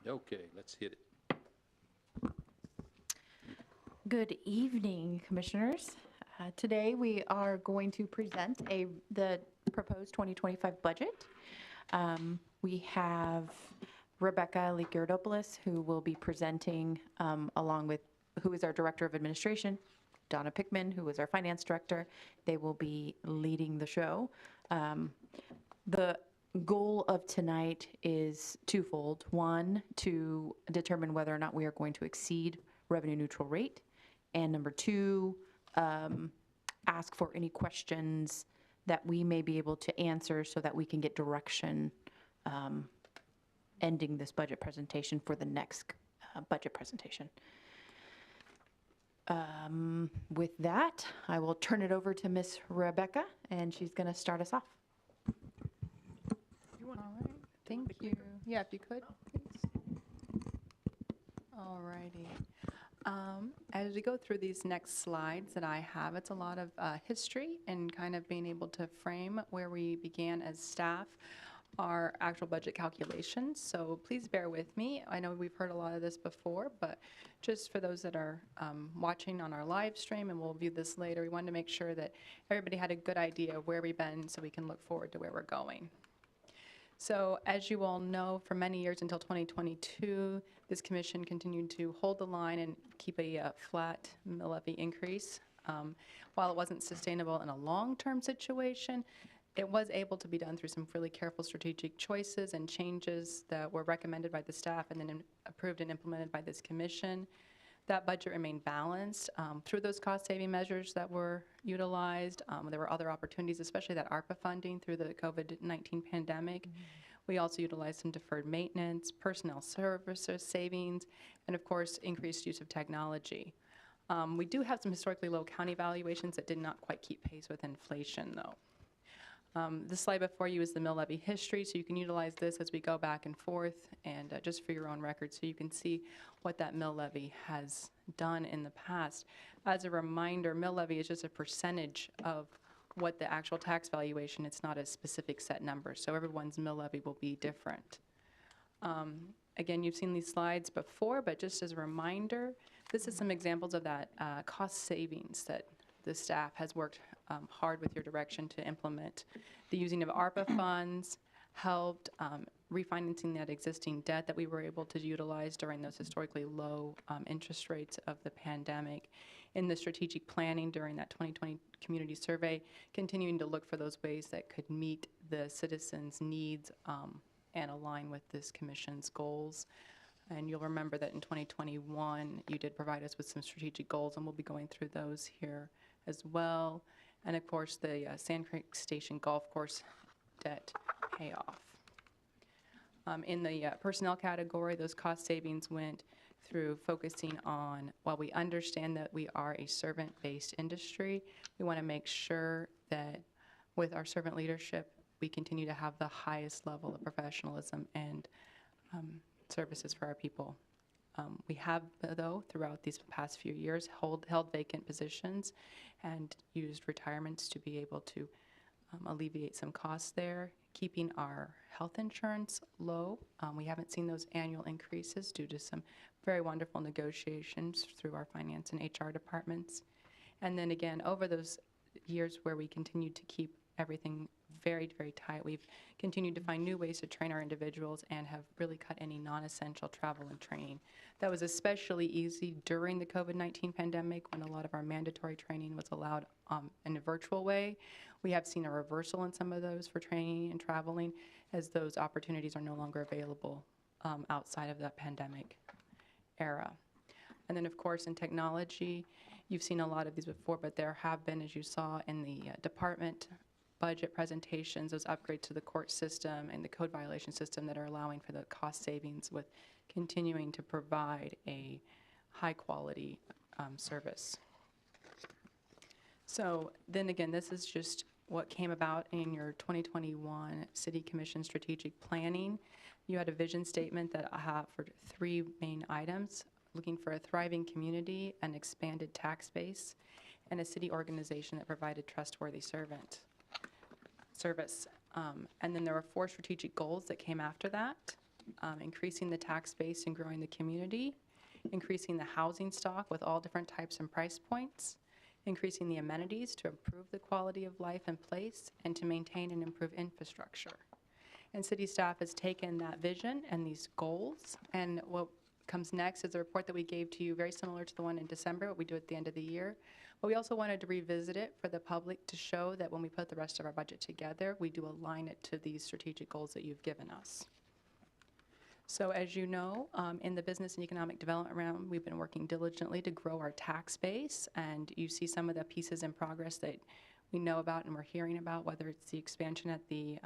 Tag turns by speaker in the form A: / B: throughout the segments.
A: Okay, let's hit it.
B: Good evening, Commissioners. Today we are going to present the proposed 2025 budget. We have Rebecca Ligurdopoulos, who will be presenting along with, who is our Director of Administration, Donna Pickman, who is our Finance Director. They will be leading the show. The goal of tonight is twofold. One, to determine whether or not we are going to exceed revenue neutral rate. And number two, ask for any questions that we may be able to answer so that we can get direction ending this budget presentation for the next budget presentation. With that, I will turn it over to Miss Rebecca, and she's going to start us off.
C: All right, thank you. Yeah, if you could, please. All righty. As we go through these next slides that I have, it's a lot of history and kind of being able to frame where we began as staff, our actual budget calculations. So please bear with me. I know we've heard a lot of this before, but just for those that are watching on our live stream, and we'll view this later, we wanted to make sure that everybody had a good idea of where we've been so we can look forward to where we're going. So as you all know, for many years until 2022, this commission continued to hold the line and keep a flat mill levy increase. While it wasn't sustainable in a long-term situation, it was able to be done through some really careful strategic choices and changes that were recommended by the staff and then approved and implemented by this commission. That budget remained balanced through those cost-saving measures that were utilized. There were other opportunities, especially that ARPA funding through the COVID-19 pandemic. We also utilized some deferred maintenance, personnel services savings, and of course, increased use of technology. We do have some historically low county valuations that did not quite keep pace with inflation, though. The slide before you is the mill levy history, so you can utilize this as we go back and forth, and just for your own record, so you can see what that mill levy has done in the past. As a reminder, mill levy is just a percentage of what the actual tax valuation. It's not a specific set number, so everyone's mill levy will be different. Again, you've seen these slides before, but just as a reminder, this is some examples of that cost savings that the staff has worked hard with your direction to implement. The using of ARPA funds helped refinancing that existing debt that we were able to utilize during those historically low interest rates of the pandemic. In the strategic planning during that 2020 community survey, continuing to look for those ways that could meet the citizens' needs and align with this commission's goals. And you'll remember that in 2021, you did provide us with some strategic goals, and we'll be going through those here as well. And of course, the Sand Creek Station Golf Course debt payoff. In the personnel category, those cost savings went through focusing on, while we understand that we are a servant-based industry, we want to make sure that with our servant leadership, we continue to have the highest level of professionalism and services for our people. We have, though, throughout these past few years, held vacant positions and used retirements to be able to alleviate some costs there, keeping our health insurance low. We haven't seen those annual increases due to some very wonderful negotiations through our finance and HR departments. And then again, over those years where we continued to keep everything very, very tight, we've continued to find new ways to train our individuals and have really cut any non-essential travel and training. That was especially easy during the COVID-19 pandemic when a lot of our mandatory training was allowed in a virtual way. We have seen a reversal in some of those for training and traveling as those opportunities are no longer available outside of that pandemic era. And then of course in technology, you've seen a lot of these before, but there have been, as you saw in the department budget presentations, those upgrades to the court system and the code violation system that are allowing for the cost savings with continuing to provide a high quality service. So then again, this is just what came about in your 2021 City Commission strategic planning. You had a vision statement that I have for 3 main items: looking for a thriving community, an expanded tax base, and a city organization that provided trustworthy service. And then there were 4 strategic goals that came after that. increasing the tax base and growing the community, increasing the housing stock with all different types and price points, increasing the amenities to improve the quality of life and place, and to maintain and improve infrastructure. And city staff has taken that vision and these goals, and what comes next is a report that we gave to you, very similar to the one in December, what we do at the end of the year. But we also wanted to revisit it for the public to show that when we put the rest of our budget together, we do align it to these strategic goals that you've given us. So as you know, in the business and economic development realm, we've been working diligently to grow our tax base, and you see some of the pieces in progress that we know about and we're hearing about, whether it's the expansion at the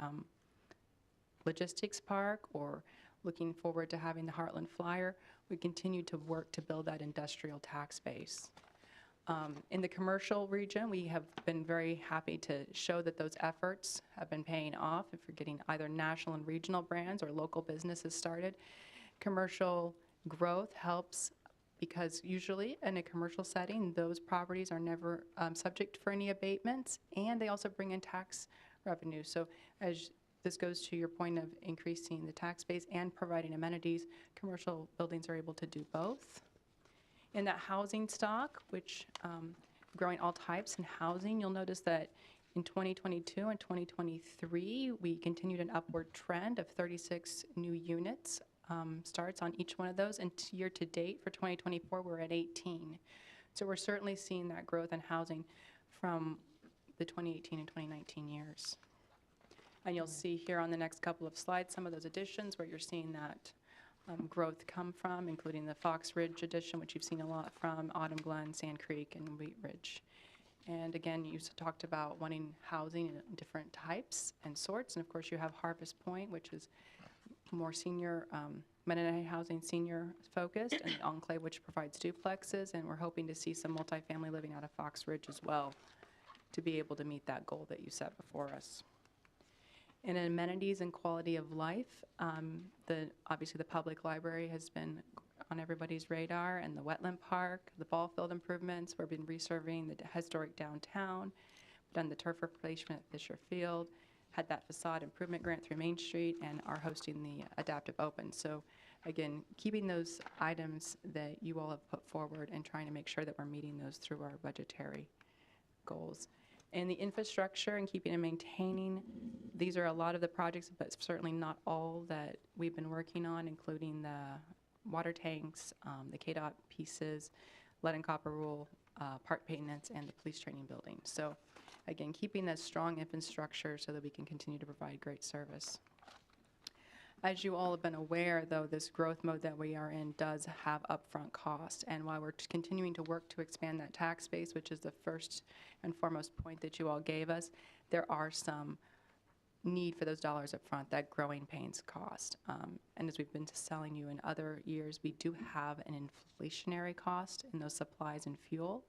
C: logistics park or looking forward to having the Heartland Flyer. We continue to work to build that industrial tax base. In the commercial region, we have been very happy to show that those efforts have been paying off if you're getting either national and regional brands or local businesses started. Commercial growth helps because usually in a commercial setting, those properties are never subject for any abatements, and they also bring in tax revenue. So as this goes to your point of increasing the tax base and providing amenities, commercial buildings are able to do both. In that housing stock, which growing all types in housing, you'll notice that in 2022 and 2023, we continued an upward trend of 36 new units starts on each one of those, and year to date for 2024, we're at 18. So we're certainly seeing that growth in housing from the 2018 and 2019 years. And you'll see here on the next couple of slides some of those additions where you're seeing that growth come from, including the Fox Ridge addition, which you've seen a lot from, Autumn Glen, Sand Creek, and Wheat Ridge. And again, you talked about wanting housing in different types and sorts, and of course you have Harvest Point, which is more senior, Mennonite housing senior focused, and the Enclave, which provides duplexes, and we're hoping to see some multifamily living out of Fox Ridge as well to be able to meet that goal that you set before us. In amenities and quality of life, obviously the public library has been on everybody's radar, and the wetland park, the ball field improvements. We've been resurveying the historic downtown, done the turf replacement at Fisher Field, had that facade improvement grant through Main Street, and are hosting the Adaptive Open. So again, keeping those items that you all have put forward and trying to make sure that we're meeting those through our budgetary goals. And the infrastructure and keeping and maintaining, these are a lot of the projects, but certainly not all that we've been working on, including the water tanks, the KDOT pieces, lead and copper rule, park maintenance, and the police training building. So again, keeping that strong infrastructure so that we can continue to provide great service. As you all have been aware, though, this growth mode that we are in does have upfront cost. And while we're continuing to work to expand that tax base, which is the first and foremost point that you all gave us, there are some need for those dollars up front, that growing pains cost. And as we've been telling you in other years, we do have an inflationary cost in those supplies and fuel.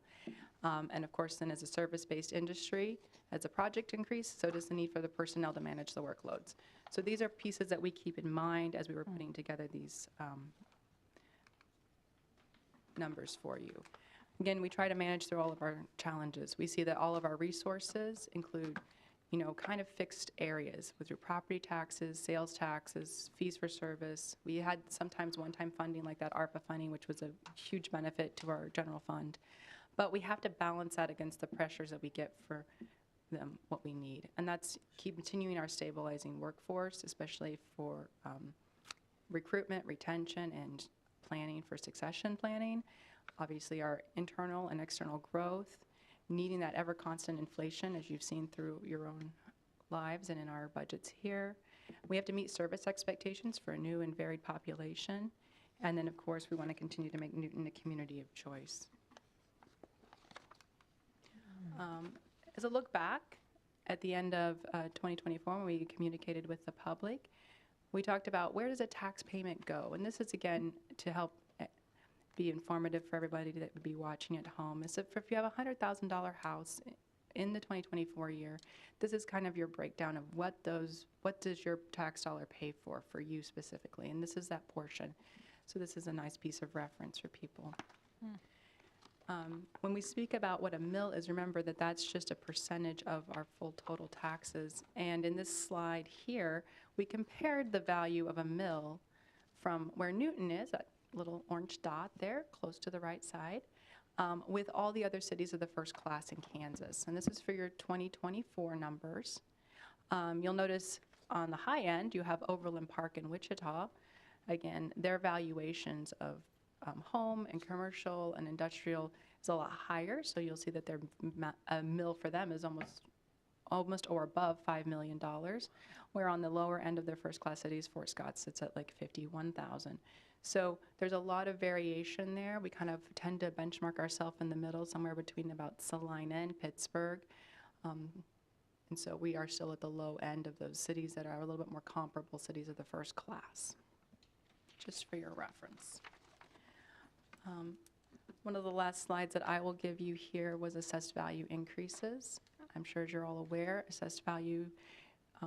C: And of course, then as a service-based industry, as a project increase, so does the need for the personnel to manage the workloads. So these are pieces that we keep in mind as we were putting together these numbers for you. Again, we try to manage through all of our challenges. We see that all of our resources include, kind of fixed areas with your property taxes, sales taxes, fees for service. We had sometimes one-time funding like that ARPA funding, which was a huge benefit to our general fund. But we have to balance that against the pressures that we get for what we need. And that's continuing our stabilizing workforce, especially for recruitment, retention, and planning for succession planning. Obviously, our internal and external growth, needing that ever constant inflation, as you've seen through your own lives and in our budgets here. We have to meet service expectations for a new and varied population. And then, of course, we want to continue to make Newton a community of choice. As a look back at the end of 2024, when we communicated with the public, we talked about where does a tax payment go? And this is, again, to help be informative for everybody that would be watching at home. Is if you have a $100,000 house in the 2024 year, this is kind of your breakdown of what does your tax dollar pay for you specifically. And this is that portion. So this is a nice piece of reference for people. When we speak about what a mill is, remember that that's just a percentage of our full total taxes. And in this slide here, we compared the value of a mill from where Newton is, that little orange dot there, close to the right side, with all the other cities of the first class in Kansas. And this is for your 2024 numbers. You'll notice on the high end, you have Overland Park in Wichita. Again, their valuations of home and commercial and industrial is a lot higher, so you'll see that their mill for them is almost or above $5 million, where on the lower end of their first class cities, Fort Scott sits at like 51,000. So there's a lot of variation there. We kind of tend to benchmark ourselves in the middle, somewhere between about Salina and Pittsburgh. And so we are still at the low end of those cities that are a little bit more comparable cities of the first class, just for your reference. One of the last slides that I will give you here was assessed value increases. I'm sure as you're all aware, assessed value,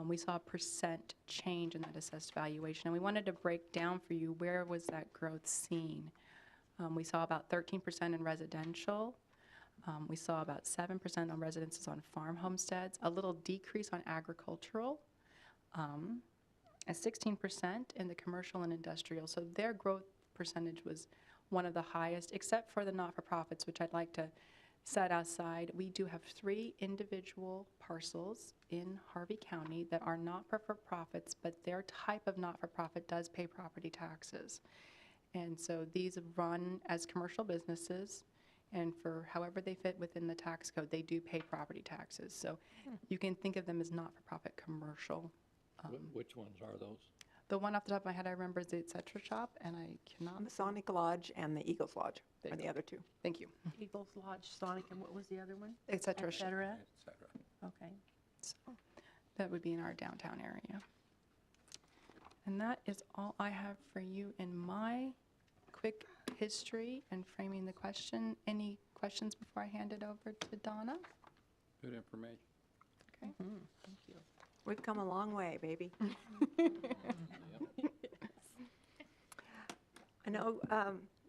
C: we saw a percent change in that assessed valuation, and we wanted to break down for you where was that growth seen. We saw about 13% in residential. We saw about 7% on residences on farm homesteads, a little decrease on agricultural, a 16% in the commercial and industrial. So their growth percentage was one of the highest, except for the not-for-profits, which I'd like to set aside. We do have 3 individual parcels in Harvey County that are not-for-profits, but their type of not-for-profit does pay property taxes. And so these run as commercial businesses, and for however they fit within the tax code, they do pay property taxes. So you can think of them as not-for-profit commercial.
A: Which ones are those?
C: The one off the top of my head I remember is the Et cetera shop, and I cannot.
D: Masonic Lodge and the Eagles Lodge
C: There
D: are
C: you
D: the other two.
C: Thank you.
E: Eagles Lodge, Sonic, and what was the other one?
C: Et cetera.
E: Et cetera?
A: Et cetera.
E: Okay.
C: So that would be in our downtown area. And that is all I have for you in my quick history and framing the question. Any questions before I hand it over to Donna?
A: Good information.
C: Okay.
E: Thank you.
D: We've come a long way, baby. I know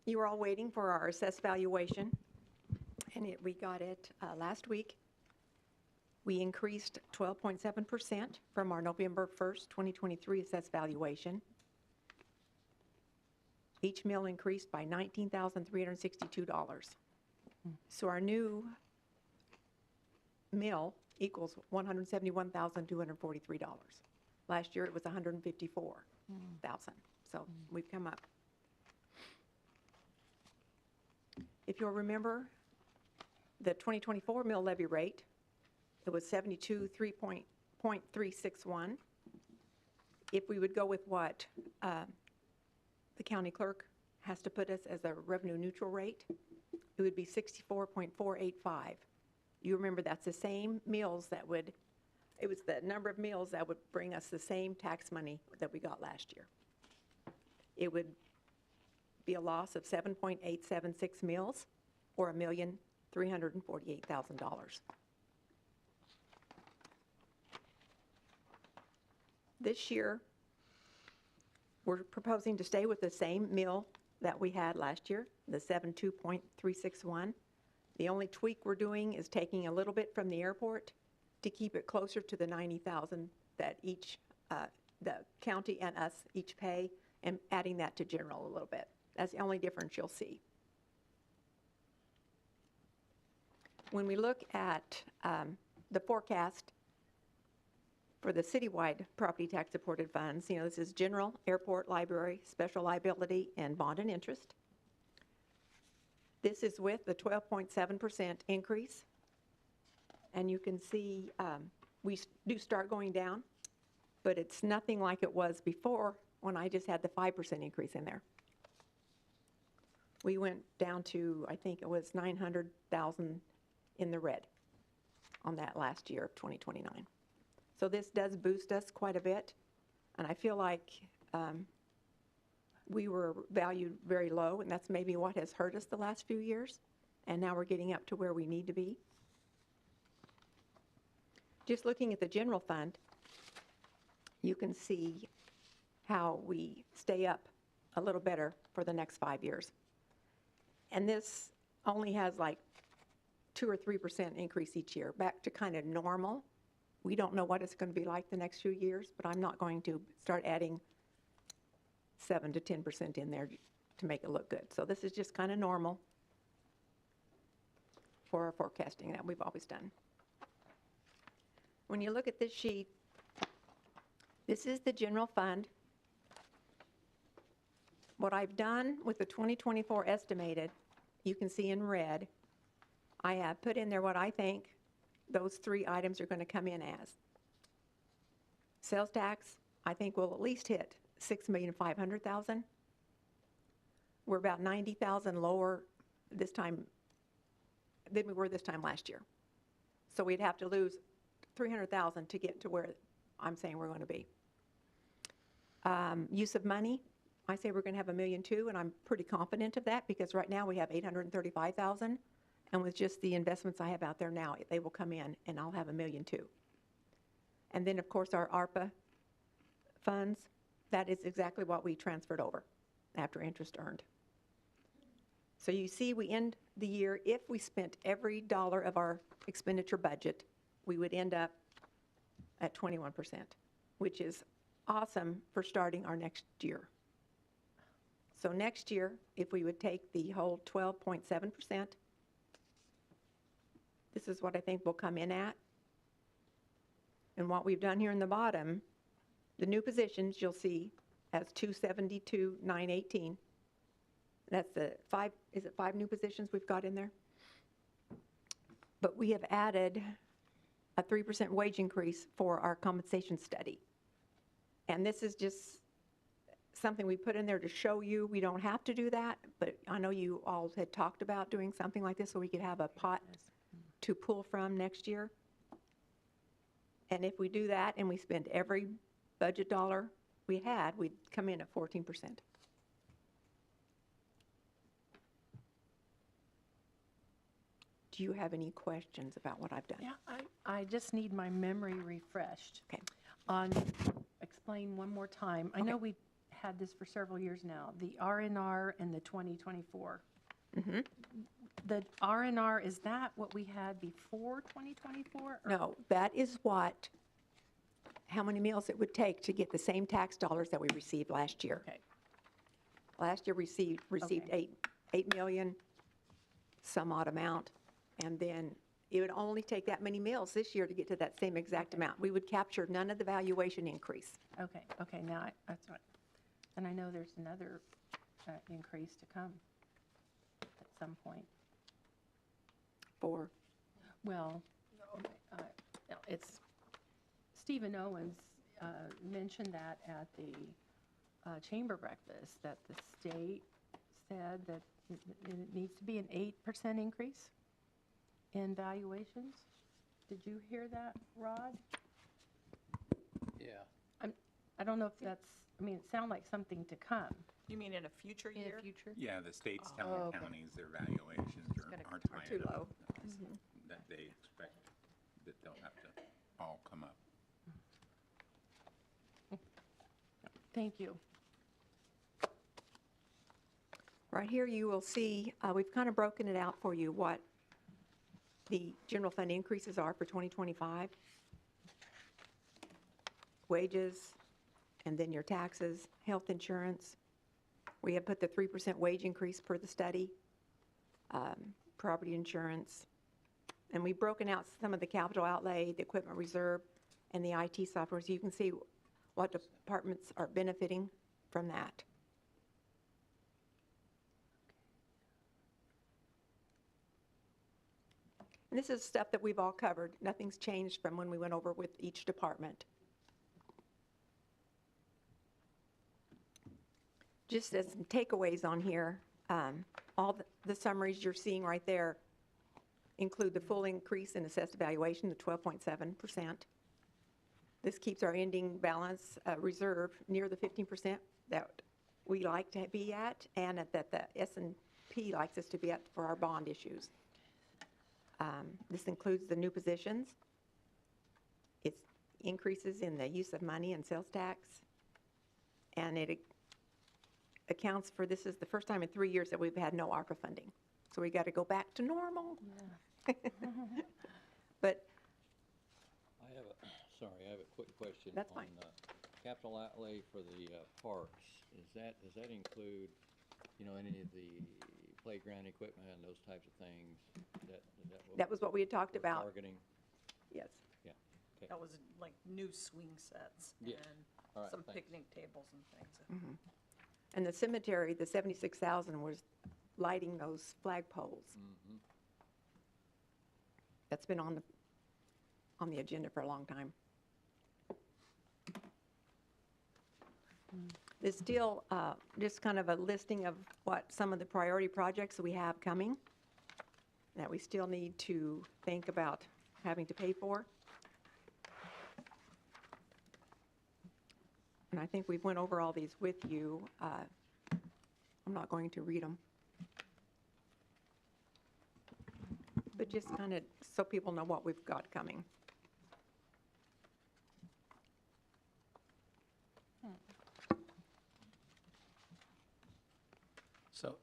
D: you were all waiting for our assessed valuation, and we got it last week. We increased 12.7% from our November 1st, 2023 assessed valuation. Each mill increased by $19,362. So our new mill equals $171,243. Last year it was $154,000. So we've come up. If you'll remember, the 2024 mill levy rate, it was 72.361. If we would go with what the county clerk has to put us as a revenue neutral rate, it would be 64.485. You remember that's the same mills that would, it was the number of mills that would bring us the same tax money that we got last year. It would be a loss of 7.876 mills, or $1,348,000. This year, we're proposing to stay with the same mill that we had last year, the 72.361. The only tweak we're doing is taking a little bit from the airport to keep it closer to the 90,000 that each, the county and us each pay, and adding that to general a little bit. That's the only difference you'll see. When we look at the forecast for the citywide property tax supported funds, you know, this is general, airport, library, special liability, and bond and interest. This is with the 12.7% increase. And you can see we do start going down, but it's nothing like it was before when I just had the 5% increase in there. We went down to, I think it was 900,000 in the red on that last year of 2029. So this does boost us quite a bit, and I feel like we were valued very low, and that's maybe what has hurt us the last few years, and now we're getting up to where we need to be. Just looking at the general fund, you can see how we stay up a little better for the next 5 years. And this only has like 2 or 3% increase each year, back to kind of normal. We don't know what it's going to be like the next few years, but I'm not going to start adding 7 to 10% in there to make it look good. So this is just kind of normal for our forecasting that we've always done. When you look at this sheet, this is the general fund. What I've done with the 2024 estimated, you can see in red, I have put in there what I think those 3 items are going to come in as. Sales tax, I think will at least hit $6,500,000. We're about 90,000 lower this time than we were this time last year. So we'd have to lose 300,000 to get to where I'm saying we're going to be. Use of money, I say we're going to have $1.2 million, and I'm pretty confident of that because right now we have 835,000, and with just the investments I have out there now, they will come in, and I'll have $1.2 million. And then, of course, our ARPA funds, that is exactly what we transferred over after interest earned. So you see, we end the year, if we spent every dollar of our expenditure budget, we would end up at 21%, which is awesome for starting our next year. So next year, if we would take the whole 12.7%, this is what I think we'll come in at. And what we've done here in the bottom, the new positions you'll see as 272,918. That's the 5, is it 5 new positions we've got in there? But we have added a 3% wage increase for our compensation study. And this is just something we put in there to show you we don't have to do that, but I know you all had talked about doing something like this so we could have a pot to pull from next year. And if we do that and we spend every budget dollar we had, we'd come in at 14%. Do you have any questions about what I've done?
E: Yeah, I just need my memory refreshed.
D: Okay.
E: Explain one more time. I know we've had this for several years now, the R&R and the 2024.
D: Mm-hmm.
E: The R&R, is that what we had before 2024?
D: No, that is how many meals it would take to get the same tax dollars that we received last year.
E: Okay.
D: Last year received
E: Okay.
D: 8 million, some odd amount, and then it would only take that many meals this year to get to that same exact amount. We would capture none of the valuation increase.
E: Okay, now, that's right. And I know there's another increase to come at some point.
D: For,
E: Well, it's, Stephen Owens mentioned that at the chamber breakfast, that the state said that it needs to be an 8% increase in valuations. Did you hear that, Rod?
A: Yeah.
E: I don't know if that's, I mean, it sounded like something to come.
F: You mean in a future
E: In
F: year?
E: the future?
G: Yeah, the state's
E: Oh,
G: telling
E: okay.
G: counties their valuations are high
D: too
G: enough
D: low.
G: that they expect that they'll have to all come up.
E: Thank you.
D: right here you will see, we've kind of broken it out for you, what the general fund increases are for 2025. Wages, and then your taxes, health insurance. We have put the 3% wage increase per the study, property insurance. And we've broken out some of the capital outlay, the equipment reserve, and the IT software, so you can see what departments are benefiting from that. And this is stuff that we've all covered. Nothing's changed from when we went over with each department. Just as some takeaways on here, all the summaries you're seeing right there include the full increase in assessed valuation, the 12.7%. This keeps our ending balance reserve near the 15% that we like to be at, and that the S&P likes us to be at for our bond issues. This includes the new positions. It's increases in the use of money and sales tax. And it accounts for, this is the first time in 3 years that we've had no ARPA funding. So we got to go back to normal.
E: Yeah.
D: But
A: I have a quick question.
D: That's fine.
A: capital outlay for the parks, does that include, any of the playground equipment and those types of things? Is that what
D: That was what we had talked
A: we're
D: about,
A: targeting?
D: yes.
A: Yeah, okay.
F: That was like new swing sets
A: Yeah. All
F: and
A: right,
F: some
A: thanks.
F: picnic tables and things.
D: And the cemetery, the 76,000 was lighting those flagpoles.
A: Mhm.
D: That's been on the agenda for a long time. There's still just kind of a listing of what some of the priority projects that we have coming that we still need to think about having to pay for. And I think we've went over all these with you. I'm not going to read them. But just kind of so people know what we've got coming.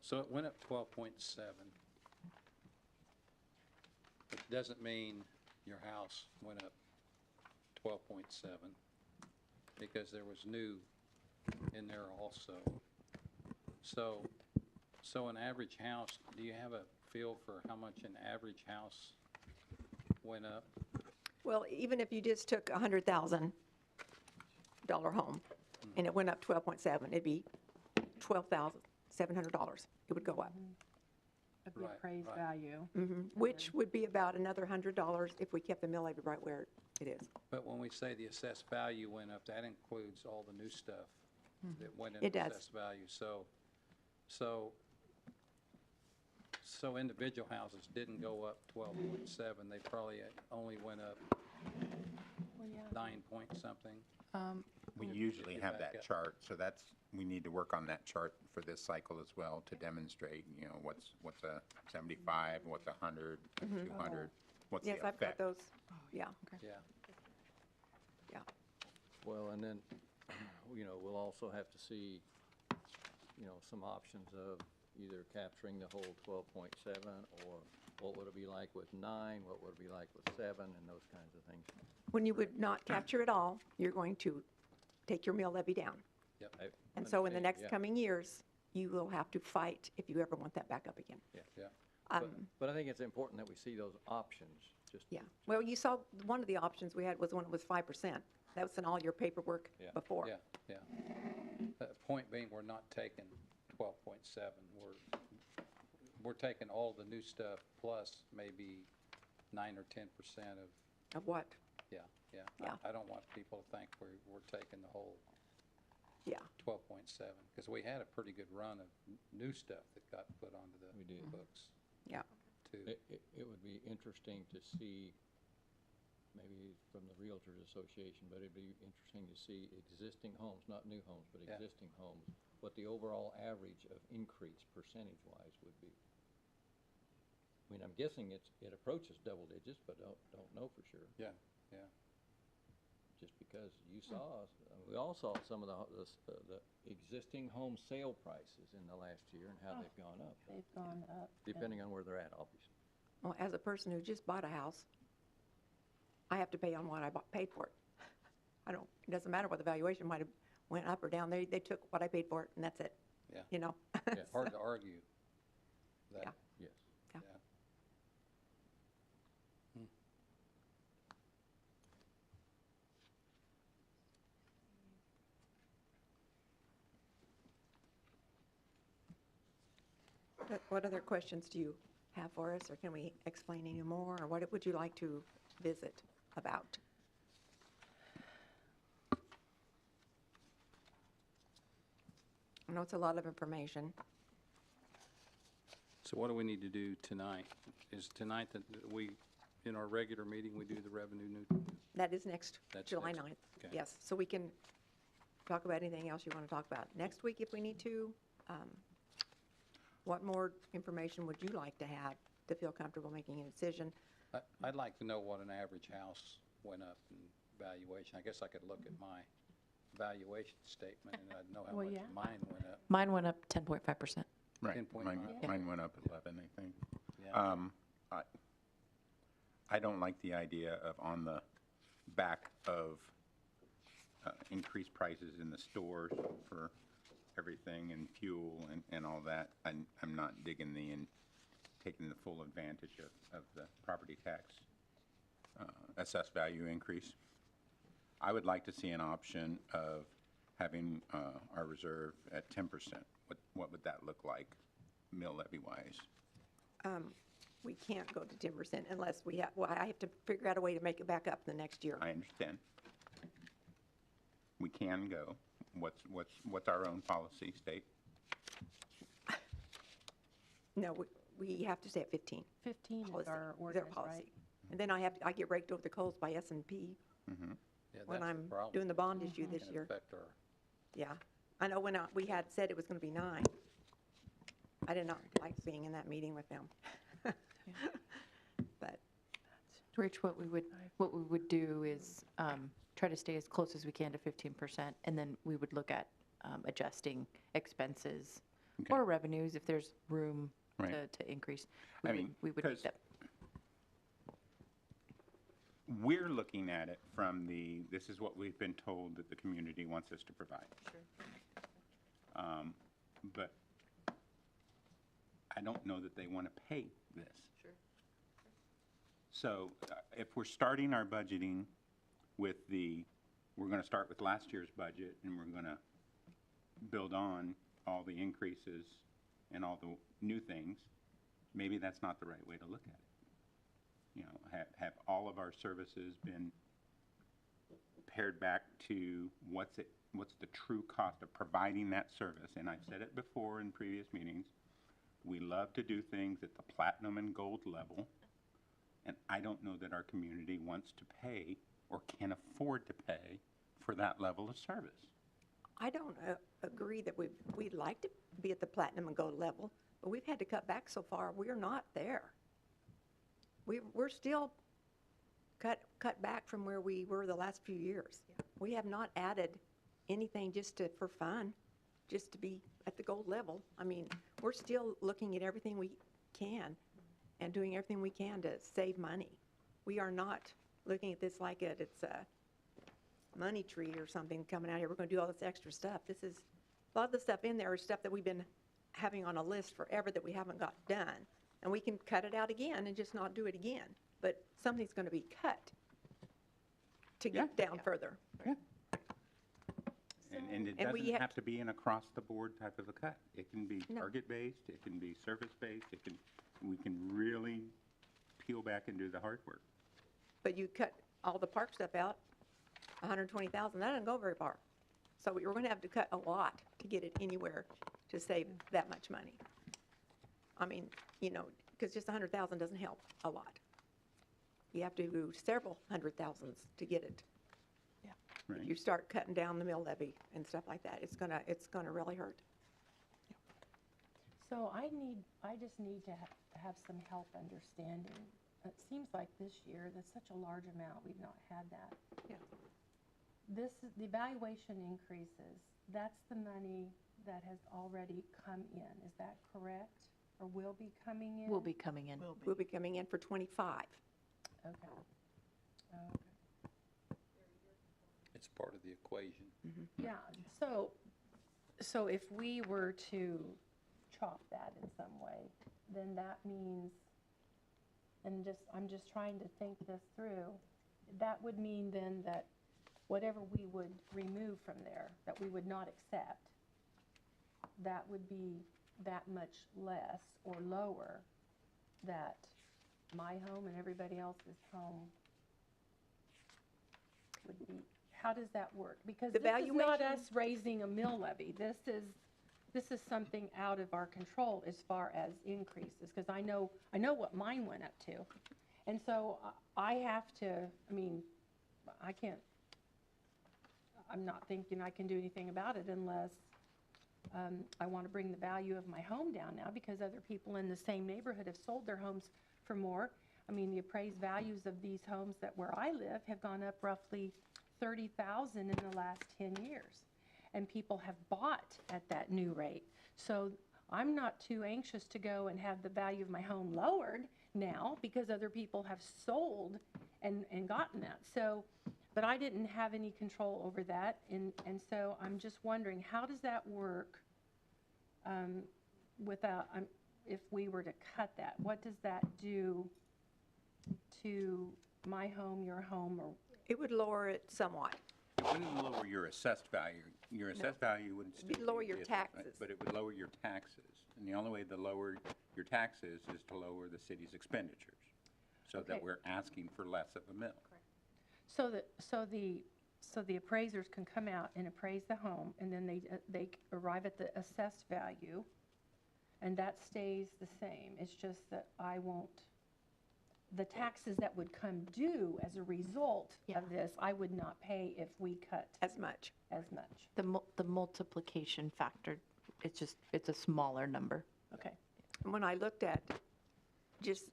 H: So it went up 12.7. It doesn't mean your house went up 12.7 because there was new in there also. So an average house, do you have a feel for how much an average house went up?
D: Well, even if you just took a $100,000 home and it went up 12.7, it'd be $12,700. It would go up,
E: Of the
H: Right,
E: appraised
H: right.
E: value.
D: which would be about another $100 if we kept the mill levy right where it is.
H: But when we say the assessed value went up, that includes all the new stuff that went
D: It
H: into
D: does.
H: assessed value. So individual houses didn't go up 12.7, they probably only went up
E: Well, yeah.
H: 9 point something.
G: We usually
H: Get
G: have
H: back
G: that
H: up.
G: chart, so we need to work on that chart for this cycle as well to demonstrate, what's a 75, what's 100, 200, what's the
D: Yes, I've got
G: effect.
D: those, yeah,
H: Yeah,
D: yeah.
A: Well, and then, we'll also have to see, some options of either capturing the whole 12.7, or what would it be like with 9, what would it be like with 7, and those kinds of things.
D: When you would not capture it all, you're going to take your mill levy down.
H: yep,
A: I
D: And so in the
A: understand,
D: next
A: yeah,
D: coming years, you will have to fight if you ever want that back up again.
H: yeah.
A: But I think it's important that we see those options, just.
D: Yeah, well, you saw, one of the options we had was when it was 5%. That was in all your paperwork
A: Yeah.
D: before.
H: Yeah. Point being, we're not taking 12.7, we're taking all the new stuff plus maybe 9 or 10%
D: Of what?
H: yeah.
D: Yeah.
H: I don't want people to think we're taking the whole
D: Yeah,
H: 12.7, because we had a pretty good run of new stuff that got put onto
A: We did.
H: the books
D: yeah.
H: too.
A: It would be interesting to see, maybe from the Realtors Association, but it'd be interesting to see existing homes, not new homes, but
H: Yeah.
A: existing homes, what the overall average of increase percentage-wise would be. I mean, I'm guessing it approaches double digits, but don't know for sure.
H: Yeah.
A: Just because you saw, we all saw some of the existing home sale prices in the last year and how they've gone up,
E: They've gone up.
A: depending on where they're at, obviously.
D: Well, as a person who just bought a house, I have to pay on what I paid for it. It doesn't matter what the valuation might have went up or down. They took what I paid for it, and that's it.
H: Yeah.
D: You know?
A: Yeah.
H: Hard to argue that.
D: Yeah.
A: Yes.
D: Yeah.
H: Yeah.
D: What other questions do you have for us, or can we explain any more, or what would you like to visit about? I know it's a lot of information.
H: So what do we need to do tonight? Is tonight that we, in our regular meeting, we do the revenue neutral?
D: That is next
H: That's
D: July
H: next.
D: 9th.
H: Okay.
D: Yes, so we can talk about anything else you want to talk about next week if we need to. What more information would you like to have to feel comfortable making a decision?
H: I'd like to know what an average house went up in valuation. I guess I could look at my valuation statement and I'd know how
E: Well,
H: much
E: yeah.
H: mine went up.
B: Mine went up 10.5%.
G: Right,
H: 10.9.
G: mine went up 11, I think.
H: Yeah.
G: I don't like the idea of on the back of increased prices in the stores for everything and fuel and all that. I'm not digging taking the full advantage of the property tax assessed value increase. I would like to see an option of having our reserve at 10%. What would that look like, mill levy wise?
D: We can't go to 10% unless we have, well, I have to figure out a way to make it back up the next year.
G: I understand. We can go. What's our own policy state?
D: No, we have to stay at 15.
E: 15 is
D: Policy.
E: our
D: Their
E: ordinance,
D: policy.
E: right?
D: And then I get raked over the coals by S&P
H: Yeah,
D: when
H: that's the
D: I'm
H: problem.
D: doing the bond issue this
H: Can
D: year.
H: affect our,
D: Yeah. I know when we had said it was going to be 9. I did not like being in that meeting with them. But
B: Rich, what we would do is try to stay as close as we can to 15%, and then we would look at adjusting expenses
G: Okay.
B: or revenues if there's room
G: Right.
B: to increase.
G: I mean,
B: We would
G: because
B: make that.
G: we're looking at it from this is what we've been told that the community wants us to provide. But I don't know that they want to pay this. So if we're starting our budgeting with we're going to start with last year's budget, and we're going to build on all the increases and all the new things, maybe that's not the right way to look at it. You know, have all of our services been pared back to what's the true cost of providing that service? And I've said it before in previous meetings, we love to do things at the platinum and gold level, and I don't know that our community wants to pay or can afford to pay for that level of service.
D: I don't agree that we'd like to be at the platinum and gold level, but we've had to cut back so far. We're not there. We're still cut back from where we were the last few years. We have not added anything just for fun, just to be at the gold level. I mean, we're still looking at everything we can and doing everything we can to save money. We are not looking at this like it's a money tree or something coming out here. We're going to do all this extra stuff. A lot of the stuff in there is stuff that we've been having on a list forever that we haven't got done. And we can cut it out again and just not do it again. But something's going to be cut to get down further.
G: Yeah. And it
D: And we
G: doesn't
D: have
G: have to be an across-the-board type of a cut. It can be
D: No.
G: target-based, it can be service-based, we can really peel back and do the hard work.
D: But you cut all the park stuff out, 120,000, that doesn't go very far. So we're going to have to cut a lot to get it anywhere to save that much money. I mean, you know, because just 100,000 doesn't help a lot. You have to do several hundred thousands to get it. If you
G: Right?
D: start cutting down the mill levy and stuff like that, it's gonna really hurt.
E: So I just need to have some help understanding. It seems like this year, that's such a large amount, we've not had that.
D: Yeah.
E: The valuation increases, that's the money that has already come in, is that correct? Or will be coming in?
B: Will be coming in.
D: We'll be coming in for 25.
E: Okay.
H: it's part of the equation.
E: Yeah, so if we were to chop that in some way, then that means, I'm just trying to think this through, that would mean then that whatever we would remove from there, that we would not accept, that would be that much less or lower that my home and everybody else's home would be. How does that work? Because
D: The
E: this is not
D: valuation-
E: us raising a mill levy. This is something out of our control as far as increases, because I know what mine went up to. And so I have to, I'm not thinking I can do anything about it unless I want to bring the value of my home down now, because other people in the same neighborhood have sold their homes for more. The appraised values of these homes where I live have gone up roughly $30,000 in the last 10 years. And people have bought at that new rate. So I'm not too anxious to go and have the value of my home lowered now, because other people have sold and gotten that. So but I didn't have any control over that, and so I'm just wondering, how does that work without, if we were to cut that? What does that do to my home, your home, or,
D: It would lower it somewhat.
G: It wouldn't lower your assessed value. Your assessed value would still
D: It'd lower your
G: be-
D: taxes.
G: But it would lower your taxes. And the only way to lower your taxes is to lower the city's expenditures, so that
E: Okay.
G: we're asking for less of a mill.
E: so the appraisers can come out and appraise the home, and then they arrive at the assessed value, and that stays the same. It's just that I won't, the taxes that would come due as a result
B: Yeah.
E: of this, I would not pay if we cut
D: As much.
E: as much.
B: The multiplication factor, it's a smaller number.
E: Okay.
D: And when I looked at just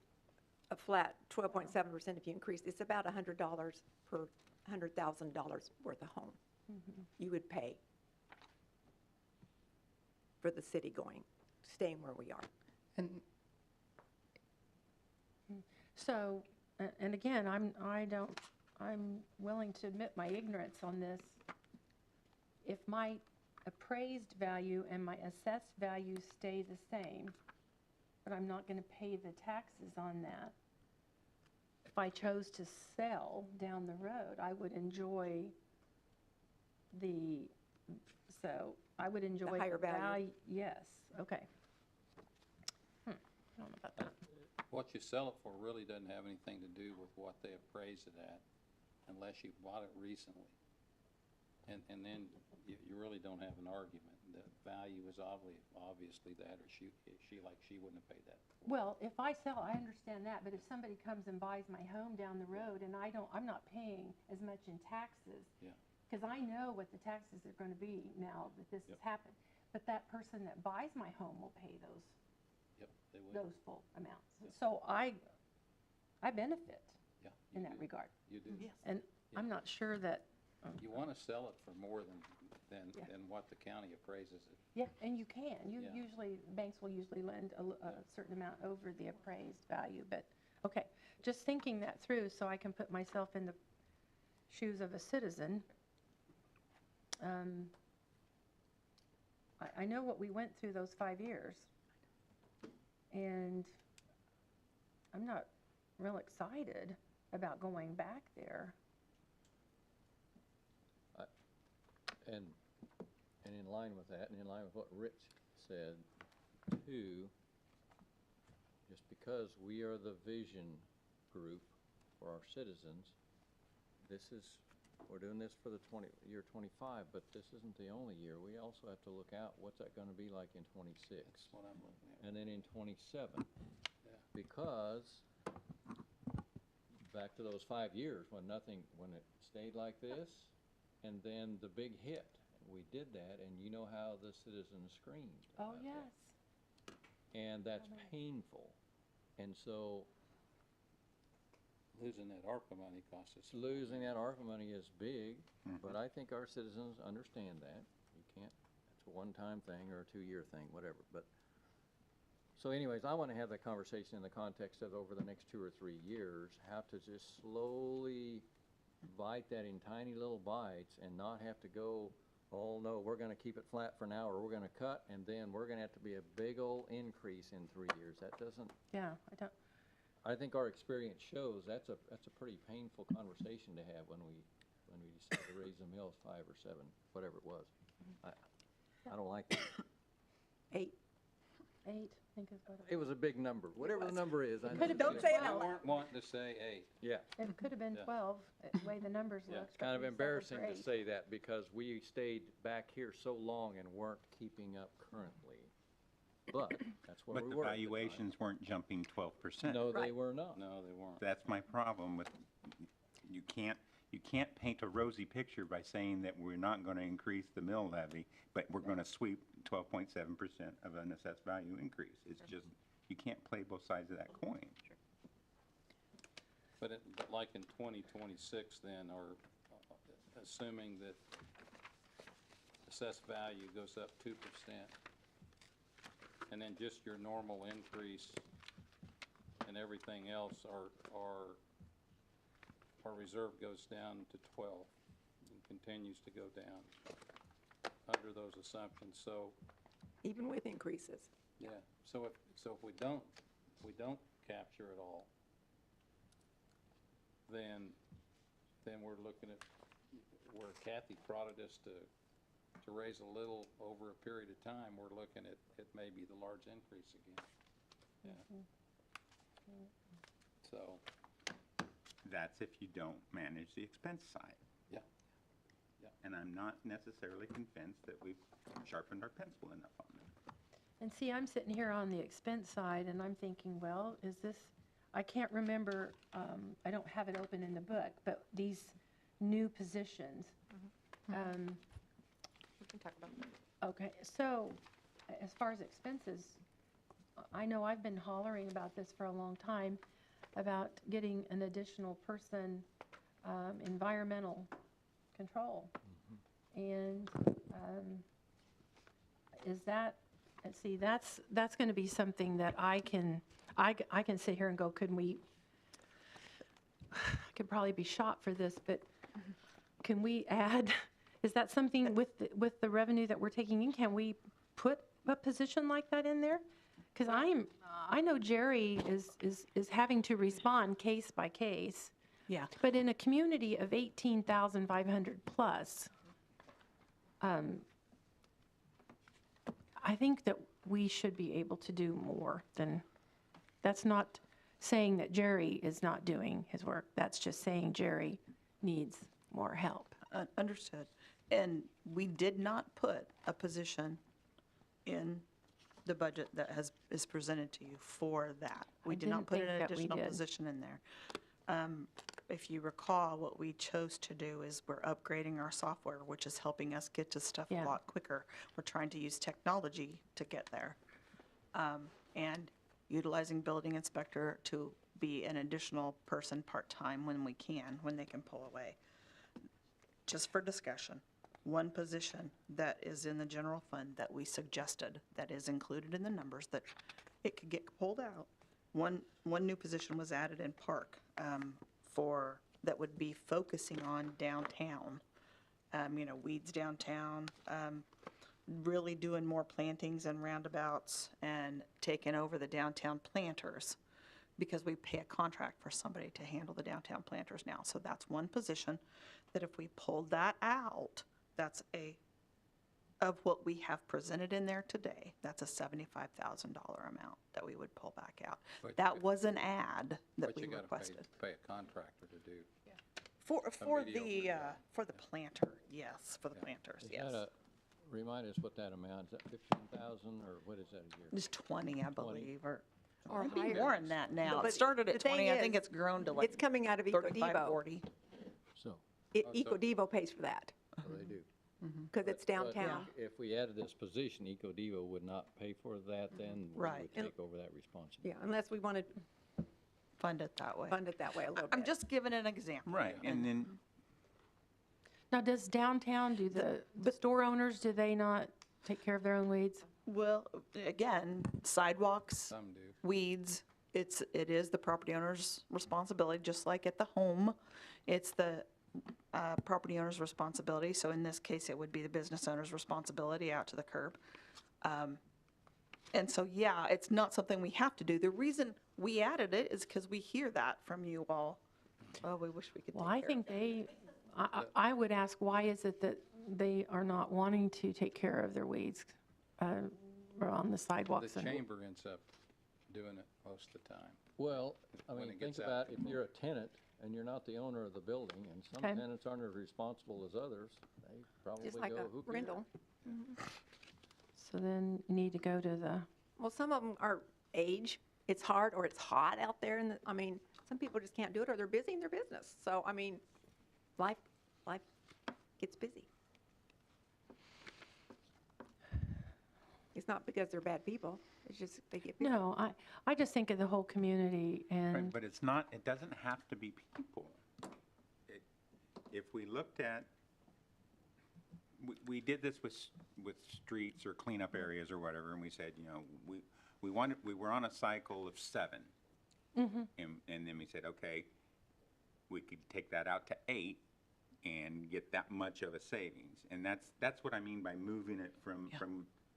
D: a flat 12.7%, if you increase, it's about $100 per $100,000 worth of home you would pay for the city staying where we are.
C: And
E: So, and again, I'm willing to admit my ignorance on this. If my appraised value and my assessed value stay the same, but I'm not going to pay the taxes on that, if I chose to sell down the road, I would enjoy I would enjoy
D: higher value.
E: Yes, okay. I don't know about that.
H: What you sell it for really doesn't have anything to do with what they appraise it at, unless you bought it recently. And then you really don't have an argument. The value is obviously that, or she wouldn't have paid that.
E: Well, if I sell, I understand that, but if somebody comes and buys my home down the road and I'm not paying as much in taxes.
H: Yeah.
E: Because I know what the taxes are going to be now that this has happened. But that person that buys my home will pay
H: Yep, they would.
E: those full amounts. So I benefit
H: Yeah,
E: in
H: you
E: that
H: do.
E: regard.
H: You do.
E: And I'm not sure that,
H: You want to sell it for more than
E: Yeah.
H: what the county appraises it.
E: yeah, and you can.
H: Yeah.
E: Banks will usually lend a certain amount over the appraised value. But, okay, just thinking that through so I can put myself in the shoes of a citizen. I know what we went through those 5 years. And I'm not real excited about going back there.
A: And in line with that, and in line with what Rich said, too, just because we are the vision group for our citizens, we're doing this for the year 25, but this isn't the only year. We also have to look out, what's that gonna be like in 26?
H: That's what I'm looking at.
A: And then in 27.
H: Yeah.
A: Because, back to those 5 years when it stayed like this, and then the big hit, we did that, and you know how the citizens screamed
E: Oh,
A: about that.
E: yes.
A: And that's painful. And so,
H: Losing that ARPA money costs us.
A: losing that ARPA money is big, but I think our citizens understand that. You can't, it's a one-time thing or a 2-year thing, whatever, but. So anyways, I want to have that conversation in the context of over the next 2 or 3 years, how to just slowly bite that in tiny little bites and not have to go, oh no, we're going to keep it flat for now, or we're going to cut, and then we're going to have to be a big old increase in 3 years. That doesn't,
E: Yeah,
A: I think our experience shows that's a pretty painful conversation to have when we decide to raise the mills 5 or 7, whatever it was. I don't like that.
D: 8.
E: 8, I think is what
A: It was a big number, whatever the number is. I know
E: Could've
A: it's
E: been
A: big.
D: say it
H: We
D: out loud.
H: weren't wanting to say 8.
A: Yeah.
E: It could have been
H: Yeah.
E: 12, the way the numbers
A: Yeah,
E: looked.
A: it's kind of
E: but we
A: embarrassing
E: settled
A: to
E: for 8.
A: say that because we stayed back here so long and weren't keeping up currently. But that's where
G: But
A: we
G: the
A: were. at the time.
G: valuations weren't jumping 12%.
A: No, they
D: Right.
A: were not.
H: No, they weren't.
G: That's my problem with, you can't paint a rosy picture by saying that we're not going to increase the mill levy, but we're going to sweep 12.7% of an assessed value increase. It's just, you can't play both sides of that coin.
H: But like in 2026 then, or assuming that assessed value goes up 2%, and then just your normal increase and everything else are our reserve goes down to 12 and continues to go down under those assumptions. So,
D: Even with increases.
H: yeah, so if we don't capture it all, then we're looking at where Kathy prodded us to raise a little over a period of time, we're looking at maybe the large increase again. Yeah. So,
G: That's if you don't manage the expense side.
H: yeah, yeah.
G: And I'm not necessarily convinced that we've sharpened our pencil enough on that.
E: And see, I'm sitting here on the expense side, and I'm thinking, well, is this, I can't remember, I don't have it open in the book, but these new positions.
D: We can talk about that.
E: Okay, so as far as expenses, I know I've been hollering about this for a long time, about getting an additional person, environmental control. And is that, let's see, that's going to be something that I can sit here and go, couldn't we, I could probably be shot for this, but can we add, is that something with the revenue that we're taking in, can we put a position like that in there? Because I know Jerry is having to respond case by case.
F: Yeah.
E: But in a community of 18,500 plus, I think that we should be able to do more than, that's not saying that Jerry is not doing his work. That's just saying Jerry needs more help.
F: Understood. And we did not put a position in the budget that is presented to you for that. We did not
E: didn't
F: put
E: think
F: an
E: that we
F: additional
E: did.
F: position in there. If you recall, what we chose to do is we're upgrading our software, which is helping us get to stuff
E: Yeah.
F: a lot quicker. We're trying to use technology to get there. And utilizing building inspector to be an additional person part-time when we can, when they can pull away. Just for discussion, one position that is in the general fund that we suggested, that is included in the numbers, that it could get pulled out. One new position was added in park that would be focusing on downtown. Weeds downtown, really doing more plantings and roundabouts and taking over the downtown planters, because we pay a contract for somebody to handle the downtown planters now. So that's one position that if we pulled that out, that's of what we have presented in there today, that's a $75,000 amount that we would pull back out.
H: But you
F: That
H: got-
F: was an ad that
H: But
F: we
H: you gotta
F: requested.
H: pay a contractor to do.
F: For
H: mediocre job.
F: for the planter, yes, for the
H: Yeah.
F: planters,
A: Is
F: yes.
A: that remind us what that amount, is that 15,000 or what is that a year?
F: It's 20, I believe, or
D: Or
F: maybe
D: higher.
F: more than that now. It
D: But
F: started
D: the
F: at
D: thing
F: 20, I think
D: is,
F: it's grown to like
D: It's coming out of
F: 35,
D: EcoDevo.
F: 40.
A: So,
D: It-
H: Oh, so-
D: EcoDevo pays for that,
A: so they do.
D: because it's
A: But
D: downtown.
A: If we added this position, EcoDevo would not pay for that, then we
F: Right.
A: would take over that responsibility.
D: Yeah, unless we want to
F: Fund it that way.
D: fund it that way a little bit.
F: I'm just giving an example.
G: Right, and then,
E: Now, does downtown, do the store owners, do they not take care of their own weeds?
F: Well, again, sidewalks,
H: Some do.
F: weeds, it is the property owner's responsibility, just like at the home. It's the property owner's responsibility, so in this case, it would be the business owner's responsibility out to the curb. And so, yeah, it's not something we have to do. The reason we added it is because we hear that from you all. Oh, we wish we could take
E: Well, I
F: care of
E: think I would ask, why is it that they are not wanting to take care of their weeds or on the
H: The
E: sidewalks? and-
H: chamber ends up doing it most of the time.
A: Well, I
H: When
A: mean,
H: it
A: think
H: gets out
A: about
H: to
A: if
H: people.
A: you're a tenant and you're not the owner of the building, and some
E: Okay.
A: tenants aren't as responsible as others, they probably
D: Just like
A: go,
D: a
A: who cares?
D: rental.
E: So then you need to go to the,
D: Well, some of them are age, it's hard, or it's hot out there, and, some people just can't do it, or they're busy in their business. So, life gets busy. It's not because they're bad people, it's just they get busy.
E: no, I just think of the whole community
G: right,
E: and,
G: but it's not, it doesn't have to be people. If we looked at, we did this with streets or cleanup areas or whatever, and we said, we were on a cycle of 7. And then we said, okay, we could take that out to 8 and get that much of a savings. And that's what I mean by moving it from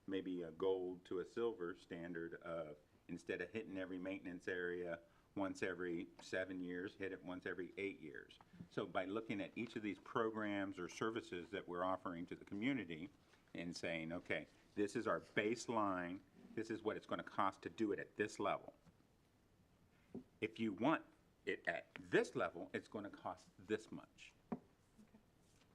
G: maybe a gold to a silver standard of, instead of hitting every maintenance area once every 7 years, hit it once every 8 years. So by looking at each of these programs or services that we're offering to the community and saying, okay, this is our baseline, this is what it's going to cost to do it at this level. If you want it at this level, it's going to cost this much.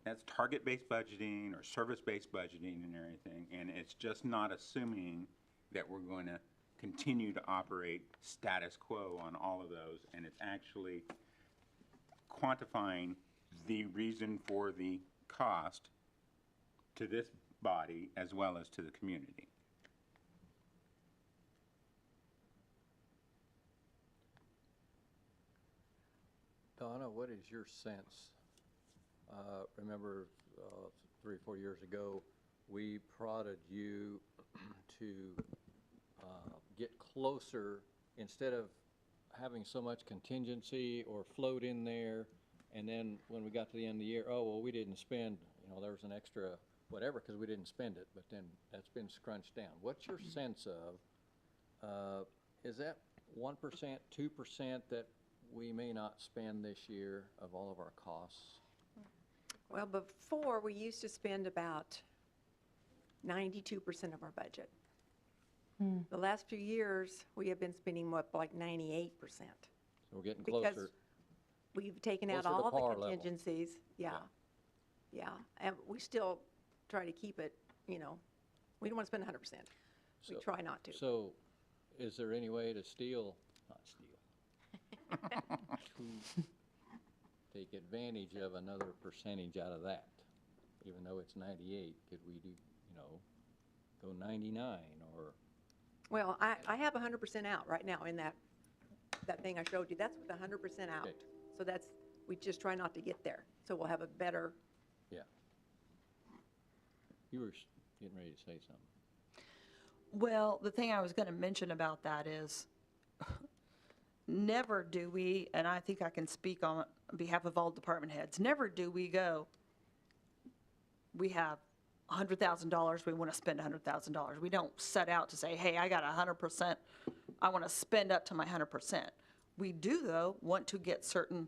G: That's target-based budgeting or service-based budgeting and everything, and it's just not assuming that we're going to continue to operate status quo on all of those, and it's actually quantifying the reason for the cost to this body as well as to the community.
A: Donna, what is your sense? Remember 3 or 4 years ago, we prodded you to get closer, instead of having so much contingency or float in there, and then when we got to the end of the year, oh, well, we didn't spend, there was an extra whatever because we didn't spend it, but then that's been scrunched down. What's your sense of, is that 1%, 2% that we may not spend this year of all of our costs?
D: Well, before, we used to spend about 92% of our budget. The last few years, we have been spending like 98%.
A: So we're getting
D: Because
A: closer.
D: we've taken out
A: Closer to
D: all
A: par
D: the
A: level.
D: contingencies. Yeah. And we still try to keep it, we don't want to spend 100%. We
A: So-
D: try not to.
A: So is there any way to not steal, to take advantage of another percentage out of that? Even though it's 98, could we do, go 99 or?
D: Well, I have 100% out right now in that thing I showed you. That's with 100% out.
A: Okay.
D: So we just try not to get there. So we'll have a better,
A: Yeah. You were getting ready to say something.
F: Well, the thing I was going to mention about that is never do we, and I think I can speak on behalf of all department heads, never do we go, we have $100,000, we want to spend $100,000. We don't set out to say, hey, I got 100%, I want to spend up to my 100%. We do, though, want to get certain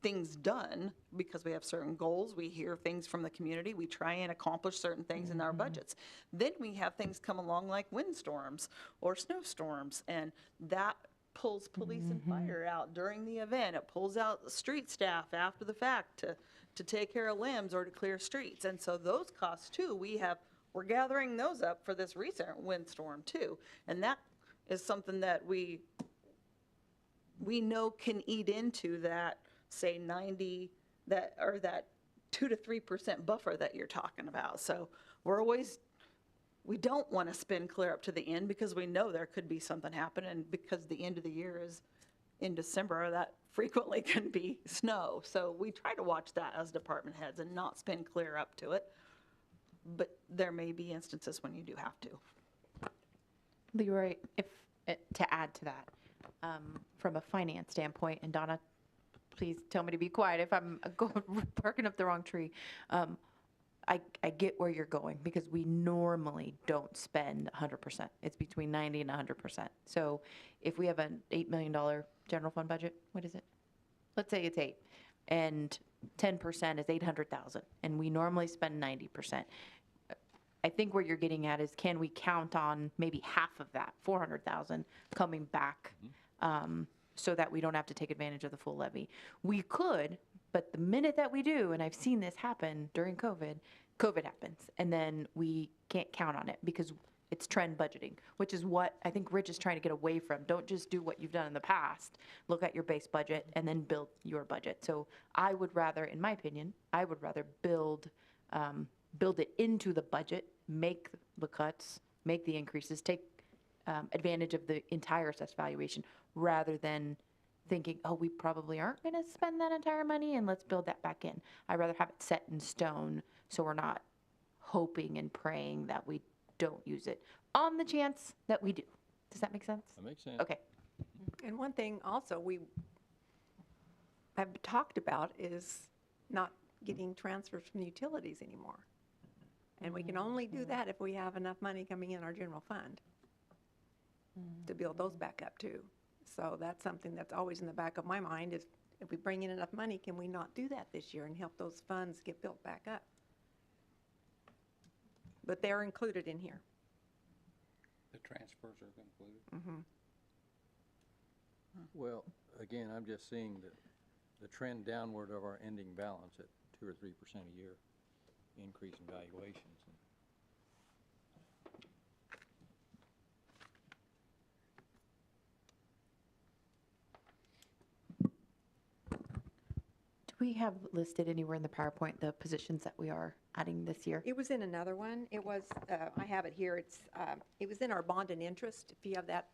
F: things done because we have certain goals. We hear things from the community. We try and accomplish certain things in our budgets. Then we have things come along like windstorms or snowstorms, and that pulls police and fire out during the event. It pulls out the street staff after the fact to take care of limbs or to clear streets. And so those costs too, we're gathering those up for this recent windstorm too. And that is something that we know can eat into that, say 90, that 2 to 3% buffer that you're talking about. So we don't want to spend clear up to the end because we know there could be something happen, and because the end of the year is in December, that frequently can be snow. So we try to watch that as department heads and not spend clear up to it. But there may be instances when you do have to.
B: Leroy, to add to that, from a finance standpoint, and Donna, please tell me to be quiet if I'm barking up the wrong tree. I get where you're going because we normally don't spend 100%. It's between 90 and 100%. So if we have an $8 million general fund budget, what is it? Let's say it's 8, and 10% is 800,000, and we normally spend 90%. I think where you're getting at is, can we count on maybe half of that, 400,000, coming back, so that we don't have to take advantage of the full levy? We could, but the minute that we do, and I've seen this happen during COVID happens, and then we can't count on it because it's trend budgeting, which is what I think Rich is trying to get away from. Don't just do what you've done in the past. Look at your base budget and then build your budget. So I would rather, in my opinion, build it into the budget, make the cuts, make the increases, take advantage of the entire assessed valuation, rather than thinking, oh, we probably aren't going to spend that entire money and let's build that back in. I'd rather have it set in stone so we're not hoping and praying that we don't use it on the chance that we do. Does that make sense?
A: That makes sense.
B: Okay.
D: and one thing also, have talked about is not getting transfers from the utilities anymore. And we can only do that if we have enough money coming in our general fund to build those back up too. So that's something that's always in the back of my mind is if we bring in enough money, can we not do that this year and help those funds get built back up? But they're included in here.
H: The transfers are included.
A: Well, again, I'm just seeing the trend downward of our ending balance at 2 or 3% a year, increase in valuations.
B: Do we have listed anywhere in the PowerPoint the positions that we are adding this year?
D: It was in another one. It was, I have it here. It was in our bond and interest, if you have that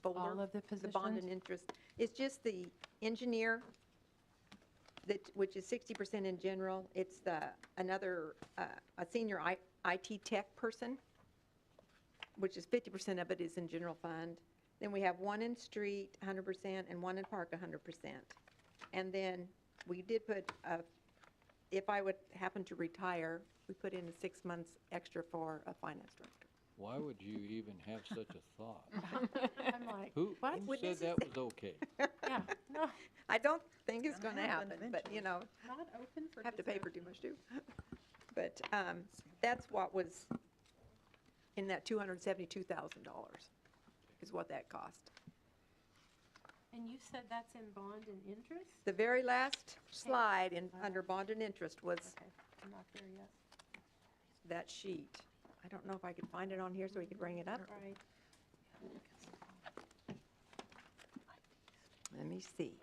D: folder.
E: All of the
D: The bond
E: positions?
D: and interest. It's just the engineer, which is 60% in general. It's another, a senior IT tech person, which is 50% of it is in general fund. Then we have one in street, 100%, and one in park, 100%. And then we did put, if I would happen to retire, we put in 6 months extra for a finance director.
A: Why would you even have such a thought?
E: I'm like,
A: Who
E: what?
A: said that was okay?
E: Yeah, no,
D: I don't think it's going to
F: happen
D: happen, but you know,
E: not open for
D: have to pay for
E: discussion.
D: too much too. But that's what was in that $272,000 is what that cost.
E: And you said that's in bond and interest?
D: The very last slide under bond and interest was
E: Okay, I'm not there yet.
D: that sheet. I don't know if I could find it on here so we could bring it up.
E: Right.
D: Let me see.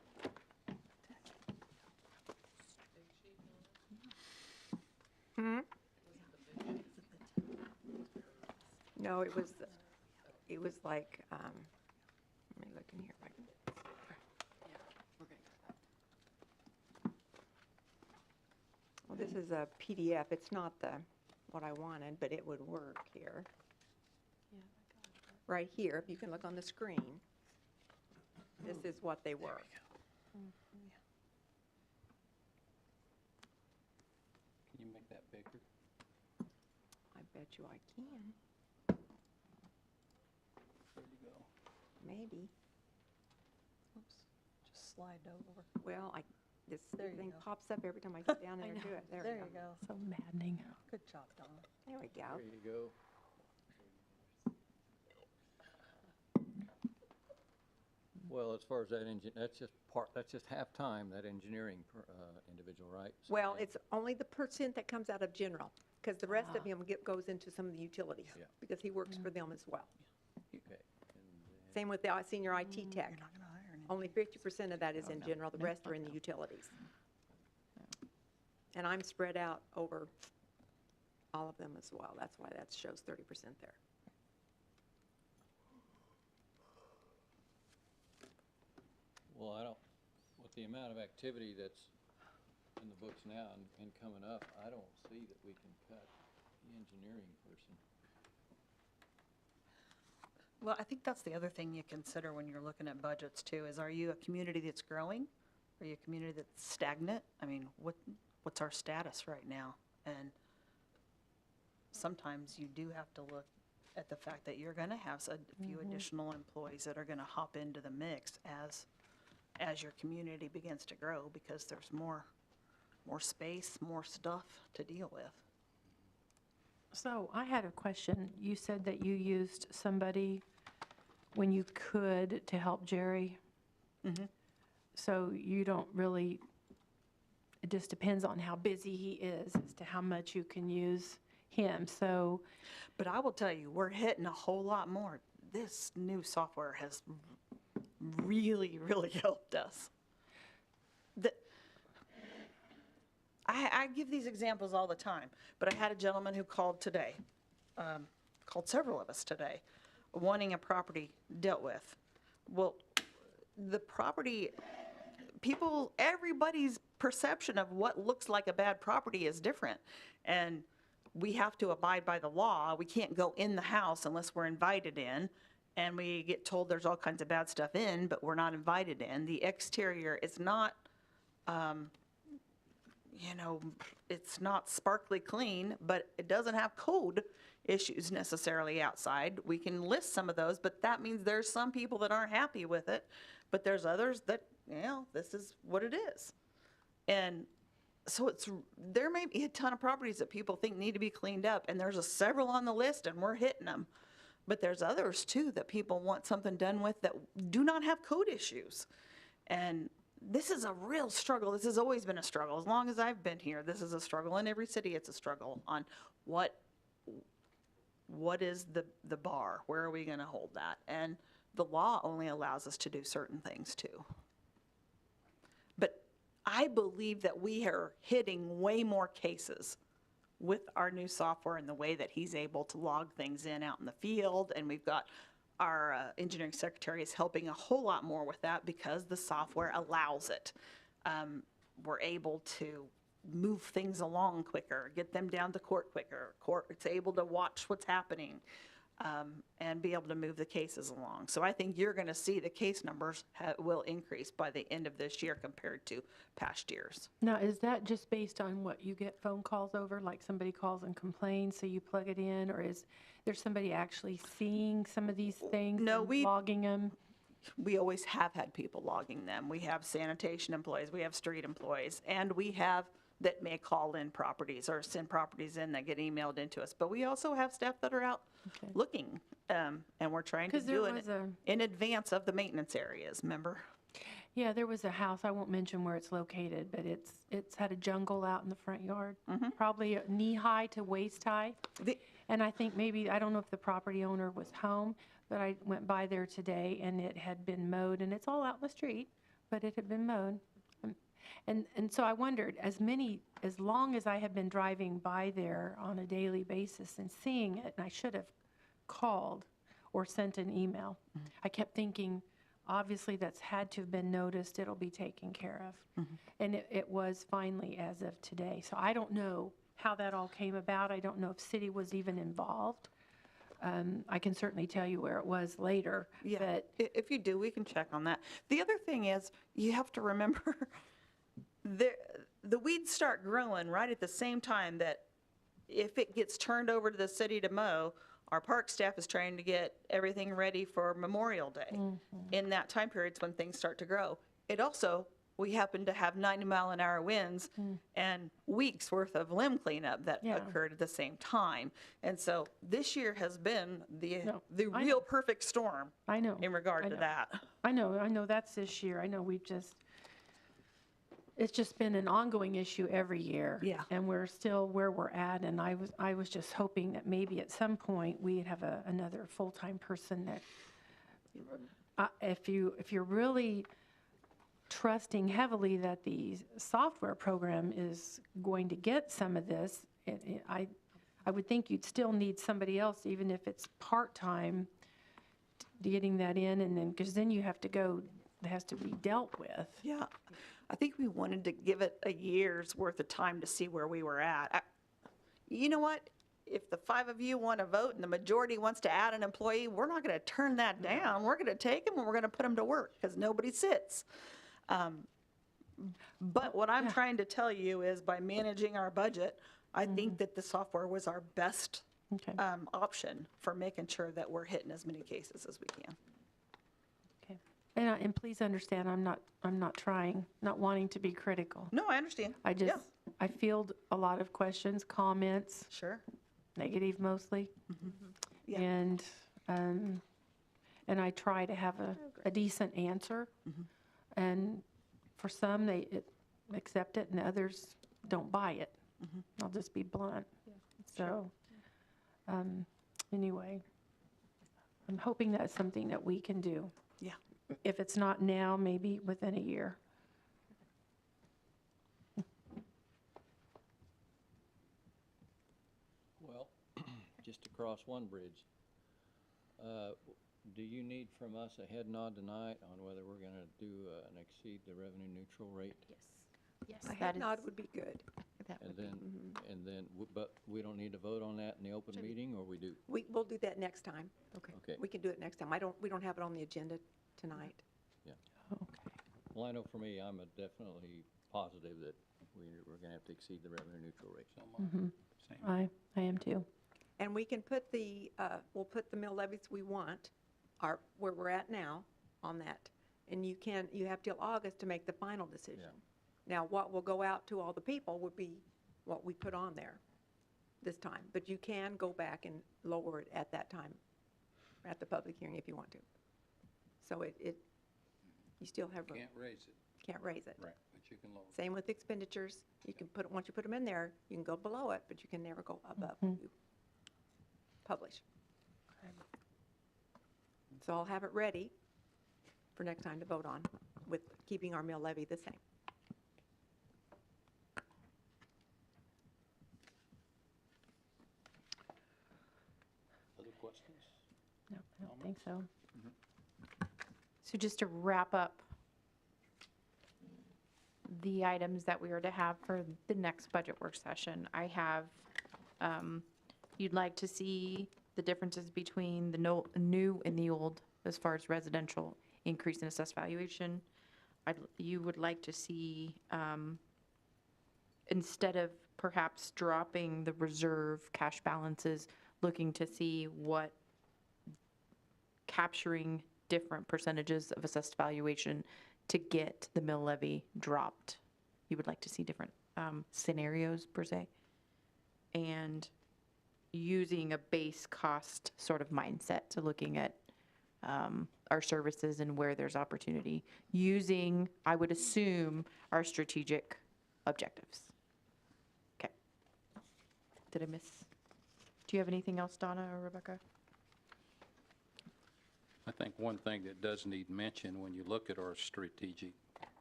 D: No, it was like, let me look in here if I can. Well, this is a PDF. It's not what I wanted, but it would work here. Right here, if you can look on the screen, this is what they were.
H: Can you make that bigger?
D: I bet you I can,
H: There you go.
D: maybe.
F: Oops, just slide over.
D: Well, this
F: There you
D: thing
F: go.
D: pops up every time I get down there and
E: know.
D: do it. There
F: There
D: we
F: you
D: go.
F: go.
E: So maddening.
F: Good job, Donna.
D: There we go.
A: There you go. Well, as far as that that's just half-time, that engineering individual, right? So
D: Well,
A: then-
D: it's only the percent that comes out of general, because the rest of him goes into some of the utilities,
A: Yeah.
D: because he works for them as well.
A: Okay. And then-
D: Same with the senior IT tech.
F: You're not gonna hire an
D: Only 50% of that is
F: Oh,
D: in
F: no.
D: general, the
F: No,
D: rest are
F: fuck
D: in the
F: no.
D: utilities. And I'm spread out over all of them as well. That's why that shows 30% there.
A: Well, with the amount of activity that's in the books now and coming up, I don't see that we can cut the engineering person.
F: Well, I think that's the other thing you consider when you're looking at budgets too, is are you a community that's growing? Are you a community that's stagnant? I mean, what's our status right now? And sometimes you do have to look at the fact that you're gonna have a few additional employees that are gonna hop into the mix as your community begins to grow, because there's more space, more stuff to deal with.
E: So I had a question. You said that you used somebody when you could to help Jerry.
F: Mhm.
E: So you don't really, it just depends on how busy he is as to how much you can use him. So,
F: But I will tell you, we're hitting a whole lot more. This new software has really, really helped us. I give these examples all the time, but I had a gentleman who called today, called several of us today, wanting a property dealt with. Well, the property, everybody's perception of what looks like a bad property is different. And we have to abide by the law. We can't go in the house unless we're invited in. And we get told there's all kinds of bad stuff in, but we're not invited in. The exterior is not you know, it's not sparkly clean, but it doesn't have code issues necessarily outside. We can list some of those, but that means there's some people that aren't happy with it, but there's others that, you know, this is what it is. And so there may be a ton of properties that people think need to be cleaned up, and there's several on the list, and we're hitting them. But there's others too that people want something done with that do not have code issues. And this is a real struggle. This has always been a struggle. As long as I've been here, this is a struggle. In every city, it's a struggle on what is the bar? Where are we going to hold that? And the law only allows us to do certain things too. But I believe that we are hitting way more cases with our new software and the way that he's able to log things in out in the field. And we've got our engineering secretary is helping a whole lot more with that because the software allows it. We're able to move things along quicker, get them down to court quicker. It's able to watch what's happening and be able to move the cases along. So I think you're going to see the case numbers will increase by the end of this year compared to past years.
E: Now, is that just based on what you get phone calls over, like somebody calls and complains, so you plug it in, or is there somebody actually seeing some of these things
F: No,
E: and logging them?
F: We always have had people logging them. We have sanitation employees, we have street employees, and we have that may call in properties or send properties in that get emailed into us. But we also have staff that are out looking, and we're trying to
E: 'Cause there
F: do it
E: was a-
F: in advance of the maintenance areas, remember?
E: Yeah, there was a house, I won't mention where it's located, but it's had a jungle out in the front yard, probably knee-high to waist-high. And I think maybe, I don't know if the property owner was home, but I went by there today and it had been mowed, and it's all out in the street, but it had been mowed. And so I wondered, as long as I have been driving by there on a daily basis and seeing it, and I should have called or sent an email, I kept thinking, obviously that's had to have been noticed, it'll be taken care of. And it was finally as of today. So I don't know how that all came about. I don't know if city was even involved. I can certainly tell you where it was later.
F: Yeah,
E: But
F: if you do, we can check on that. The other thing is, you have to remember, the weeds start growing right at the same time that if it gets turned over to the city to mow, our park staff is trying to get everything ready for Memorial Day. In that time period, it's when things start to grow. It also, we happen to have 90-mile-an-hour winds and weeks worth of limb cleanup that occurred at the same time. And so this year has been the
E: I
F: real perfect storm
E: I know.
F: in regard
E: I
F: to
E: know.
F: that.
E: I know that's this year. I know it's just been an ongoing issue every year.
F: Yeah.
E: And we're still where we're at, and I was just hoping that maybe at some point we'd have another full-time person that, if you're really trusting heavily that the software program is going to get some of this, I would think you'd still need somebody else, even if it's part-time, getting that in, and then, because then you have to go, it has to be dealt with.
F: Yeah, I think we wanted to give it a year's worth of time to see where we were at. You know what? If the 5 of you want to vote and the majority wants to add an employee, we're not going to turn that down. We're going to take them and we're going to put them to work because nobody sits. But what I'm trying to tell you is by managing our budget, I think that the software was our best
E: Okay.
F: option for making sure that we're hitting as many cases as we can.
E: Okay. And please understand, I'm not wanting to be critical.
F: No, I understand. Yeah,
E: I field a lot of questions, comments,
F: sure.
E: negative mostly.
F: Yeah.
E: And I try to have a decent answer. And for some, they accept it, and others don't buy it. I'll just be blunt. So, anyway, I'm hoping that's something that we can do.
F: Yeah.
E: If it's not now, maybe within a year.
A: Well, just to cross one bridge, do you need from us a head nod tonight on whether we're going to do and exceed the revenue neutral rate?
B: Yes,
D: A
B: that
D: head
B: is,
D: nod would be good.
B: that
A: And
B: would be,
A: then, but we don't need to vote on that in the open meeting, or we do?
D: We'll do that next time.
A: Okay.
D: We can do it next time. We don't have it on the agenda tonight.
A: Well, I know for me, I'm definitely positive that we're gonna have to exceed the revenue neutral rate.
H: So am I.
G: Same.
E: I am too.
D: And we can put we'll put the mill levies we want, where we're at now on that. And you have till August to make the final decision. Now, what will go out to all the people would be what we put on there this time. But you can go back and lower it at that time, at the public hearing if you want to. So you still have,
H: Can't raise it,
D: can't raise it.
G: Right.
H: but you can lower it.
D: Same with expenditures. You can once you put them in there, you can go below it, but you can never go above what you publish. So I'll have it ready for next time to vote on, with keeping our mill levy the same.
H: Other questions?
E: No, I don't think so.
B: So just to wrap up the items that we are to have for the next budget work session, I have, you'd like to see the differences between the new and the old as far as residential increase in assessed valuation. You would like to see, instead of perhaps dropping the reserve cash balances, looking to see what capturing different percentages of assessed valuation to get the mill levy dropped. You would like to see different scenarios per se. And using a base cost sort of mindset to looking at our services and where there's opportunity. Using, I would assume, our strategic objectives. Okay. Did I miss? Do you have anything else, Donna or Rebecca?
H: I think one thing that does need mention when you look at our strategic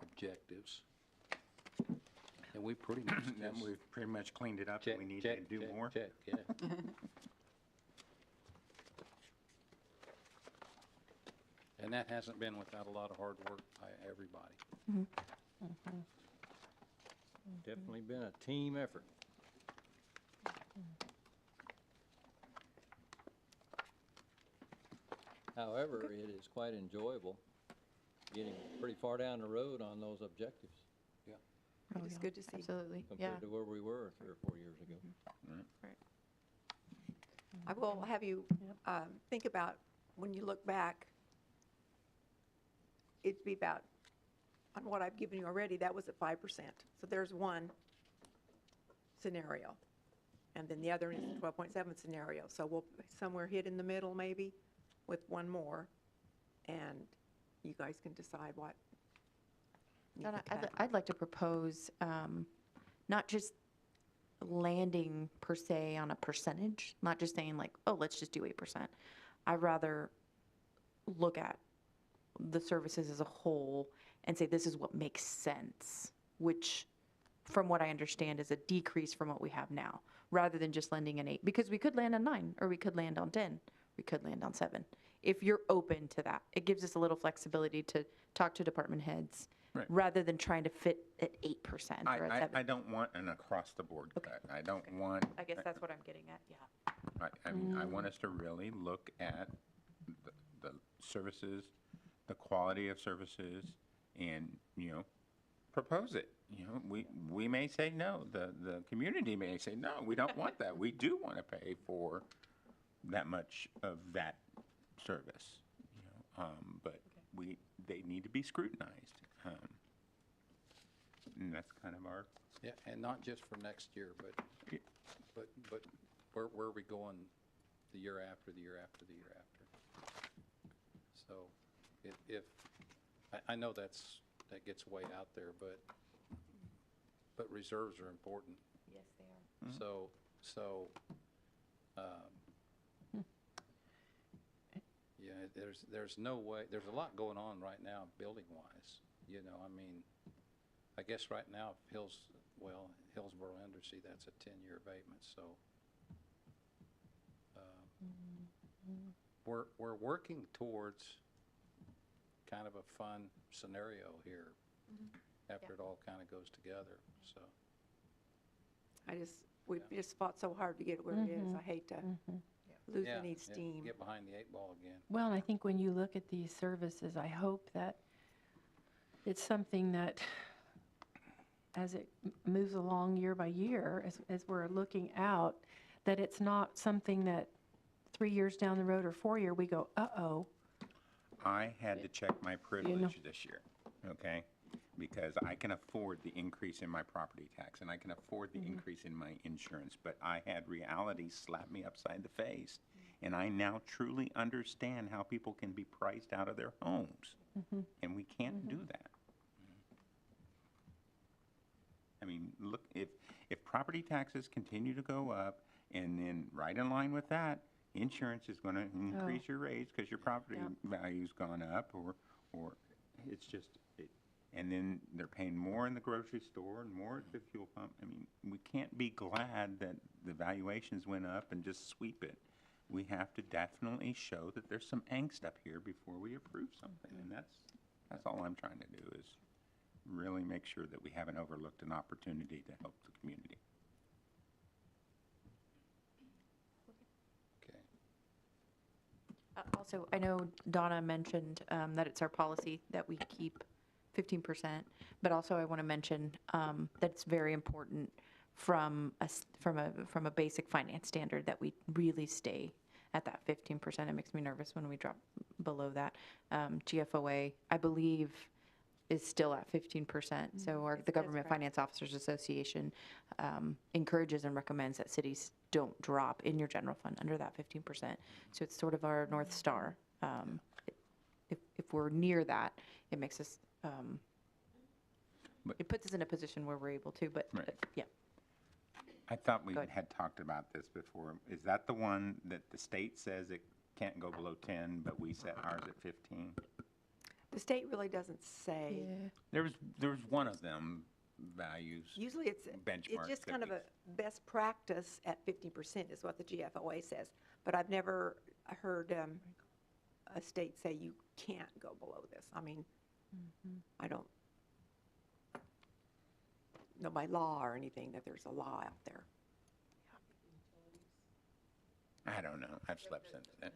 H: objectives, and we pretty much
G: Then
H: just
G: we've pretty much cleaned it up,
H: check,
G: and we need to
H: check,
G: do
H: check,
G: more.
H: check, yeah. And that hasn't been without a lot of hard work by everybody.
A: Definitely been a team effort. However, it is quite enjoyable getting pretty far down the road on those objectives
B: Oh,
D: It's
B: yeah,
D: good to see.
B: Absolutely, yeah.
A: compared to where we were 3 or 4 years ago.
D: I will have you think about, when you look back, it'd be about, on what I've given you already, that was at 5%. So there's one scenario. And then the other is 12.7 scenario. So we'll somewhere hit in the middle maybe with one more. And you guys can decide what you
B: Donna,
D: can cut.
B: I'd like to propose not just landing per se on a percentage, not just saying like, oh, let's just do 8%. I'd rather look at the services as a whole and say this is what makes sense, which from what I understand is a decrease from what we have now, rather than just landing an 8. Because we could land on 9, or we could land on 10, we could land on 7. If you're open to that, it gives us a little flexibility to talk to department heads,
G: Right.
B: rather than trying to fit at 8% or at 7.
G: I don't want an across-the-board cut. I don't want,
B: I guess that's what I'm getting at, yeah.
G: I mean, I want us to really look at the services, the quality of services, and, propose it. We may say no. The community may say, no, we don't want that. We do want to pay for that much of that service, but they need to be scrutinized. And that's kind of our,
H: Yeah, and not just for next year, but where are we going the year after, the year after, the year after? So if I know that gets way out there, but reserves are important.
B: Yes, they are.
H: So, yeah, there's no way, there's a lot going on right now building-wise, I mean, I guess right now Hillsborough Undersea, that's a 10-year abatement, so. We're working towards kind of a fun scenario here after it all kind of goes together, so.
D: We've just fought so hard to get it where it is. I hate to lose
H: Yeah,
D: any
H: yeah,
D: steam.
H: get behind the 8 ball again.
E: Well, and I think when you look at these services, I hope that it's something that as it moves along year by year, as we're looking out, that it's not something that 3 years down the road or 4 year, we go, uh-oh.
G: I had to check my privilege this year, okay? Because I can afford the increase in my property tax, and I can afford the increase in my insurance, but I had reality slap me upside the face. And I now truly understand how people can be priced out of their homes, and we can't do that. I mean, look, if property taxes continue to go up, and then right in line with that, insurance is gonna increase your rates because your property value's gone up, or it's just, and then they're paying more in the grocery store and more at the fuel pump. I mean, we can't be glad that the valuations went up and just sweep it. We have to definitely show that there's some angst up here before we approve something, and that's all I'm trying to do, is really make sure that we haven't overlooked an opportunity to help the community.
H: Okay.
B: Also, I know Donna mentioned that it's our policy that we keep 15%, but also I want to mention that it's very important from a basic finance standard that we really stay at that 15%. It makes me nervous when we drop below that. GFOA, I believe, is still at 15%. So the Government Finance Officers Association encourages and recommends that cities don't drop in your general fund under that 15%. So it's sort of our North Star. If we're near that, it makes us, it puts us in a position where we're able to, but
G: Right.
B: yeah.
G: I thought we
B: Go ahead.
G: had talked about this before. Is that the one that the state says it can't go below 10, but we set ours at 15?
D: The state really doesn't say.
G: There was one of them values.
D: Usually it's
G: benchmarks
D: just
G: that
D: kind of
G: we-
D: a best practice at 50% is what the GFOA says. But I've never heard a state say you can't go below this. I mean, I don't know by law or anything that there's a law out there.
G: I don't know. I've slept since then.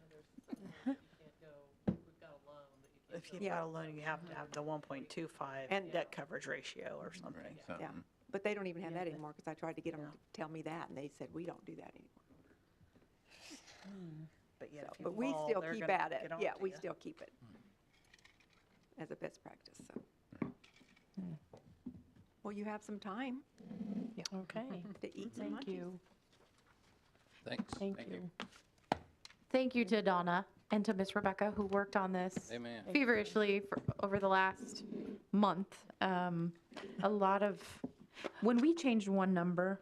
F: If you've
D: Yeah.
F: got a loan, you have to have the 1.25
D: And-
F: debt coverage ratio or something.
G: Right,
D: Yeah,
G: something.
D: but they don't even have
F: Yeah,
D: that
F: but-
D: anymore because I tried to get them to tell me that, and they said, we don't do that anymore.
F: But yet,
D: So,
F: if you
D: but we
F: fall,
D: still
F: they're
D: keep
F: gonna
D: at it.
F: get on
D: Yeah,
F: to
D: we
F: you.
D: still keep it as a best practice, so. Well, you have some time
E: Okay,
D: to eat some
E: thank
D: munchies.
E: you.
H: Thanks.
E: Thank you.
B: Thank you to Donna and to Miss Rebecca, who worked on this
H: Amen.
B: feverishly over the last month. A lot of, when we changed one number,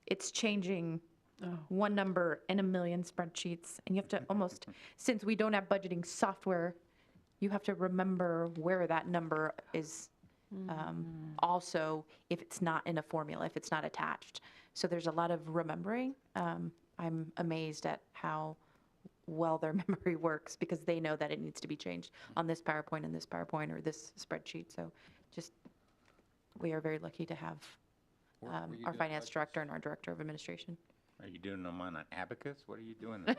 B: it's changing one number in a million spreadsheets. And you have to almost, since we don't have budgeting software, you have to remember where that number is also, if it's not in a formula, if it's not attached. So there's a lot of remembering. I'm amazed at how well their memory works because they know that it needs to be changed on this PowerPoint and this PowerPoint or this spreadsheet. So just, we are very lucky to have
H: Were you
B: our
H: doing
B: finance
H: budgets?
B: director and our director of administration.
G: Are you doing them on an abacus? What are you doing there?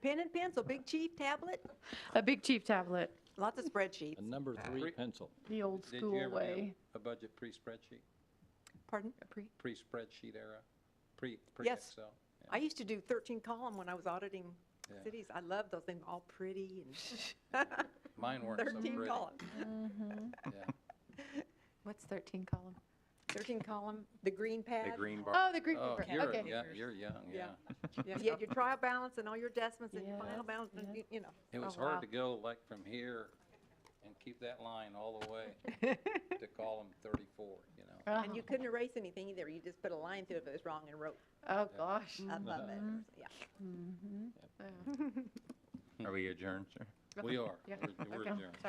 D: Pen and pencil, Big Chief tablet,
B: A big chief tablet.
D: lots of spreadsheets.
A: A number 3 pencil.
E: The old
H: Did you
E: school
H: ever do
E: way.
H: a budget pre-spreadsheet,
D: Pardon?
H: pre-spreadsheet era,
D: Yes.
H: pre-Excel?
D: I used to do 13 column when I was auditing
H: Yeah.
D: cities. I love those things, all pretty and
H: Mine weren't so
D: 13
H: pretty.
D: column.
H: Yeah.
B: What's 13 column?
D: 13 column, the green
G: The
D: pad.
G: green bar.
B: Oh, the green
H: Oh,
B: paper.
H: you're,
B: Okay.
H: you're young, yeah.
D: Yeah, you had your trial balance and all your adjustments and your
E: Yes,
D: final balance, and
E: yes.
D: you know.
H: It was
B: Oh, wow.
H: hard to go like from here and keep that line all the way to column 34, you know?
D: And you couldn't erase anything either. You just put a line through it if it was wrong and wrote
B: Oh, gosh.
D: above it. Yeah.
G: Are we adjourned, sir?
H: We are.
B: Yeah.
H: We're
B: Okay.
H: adjourned.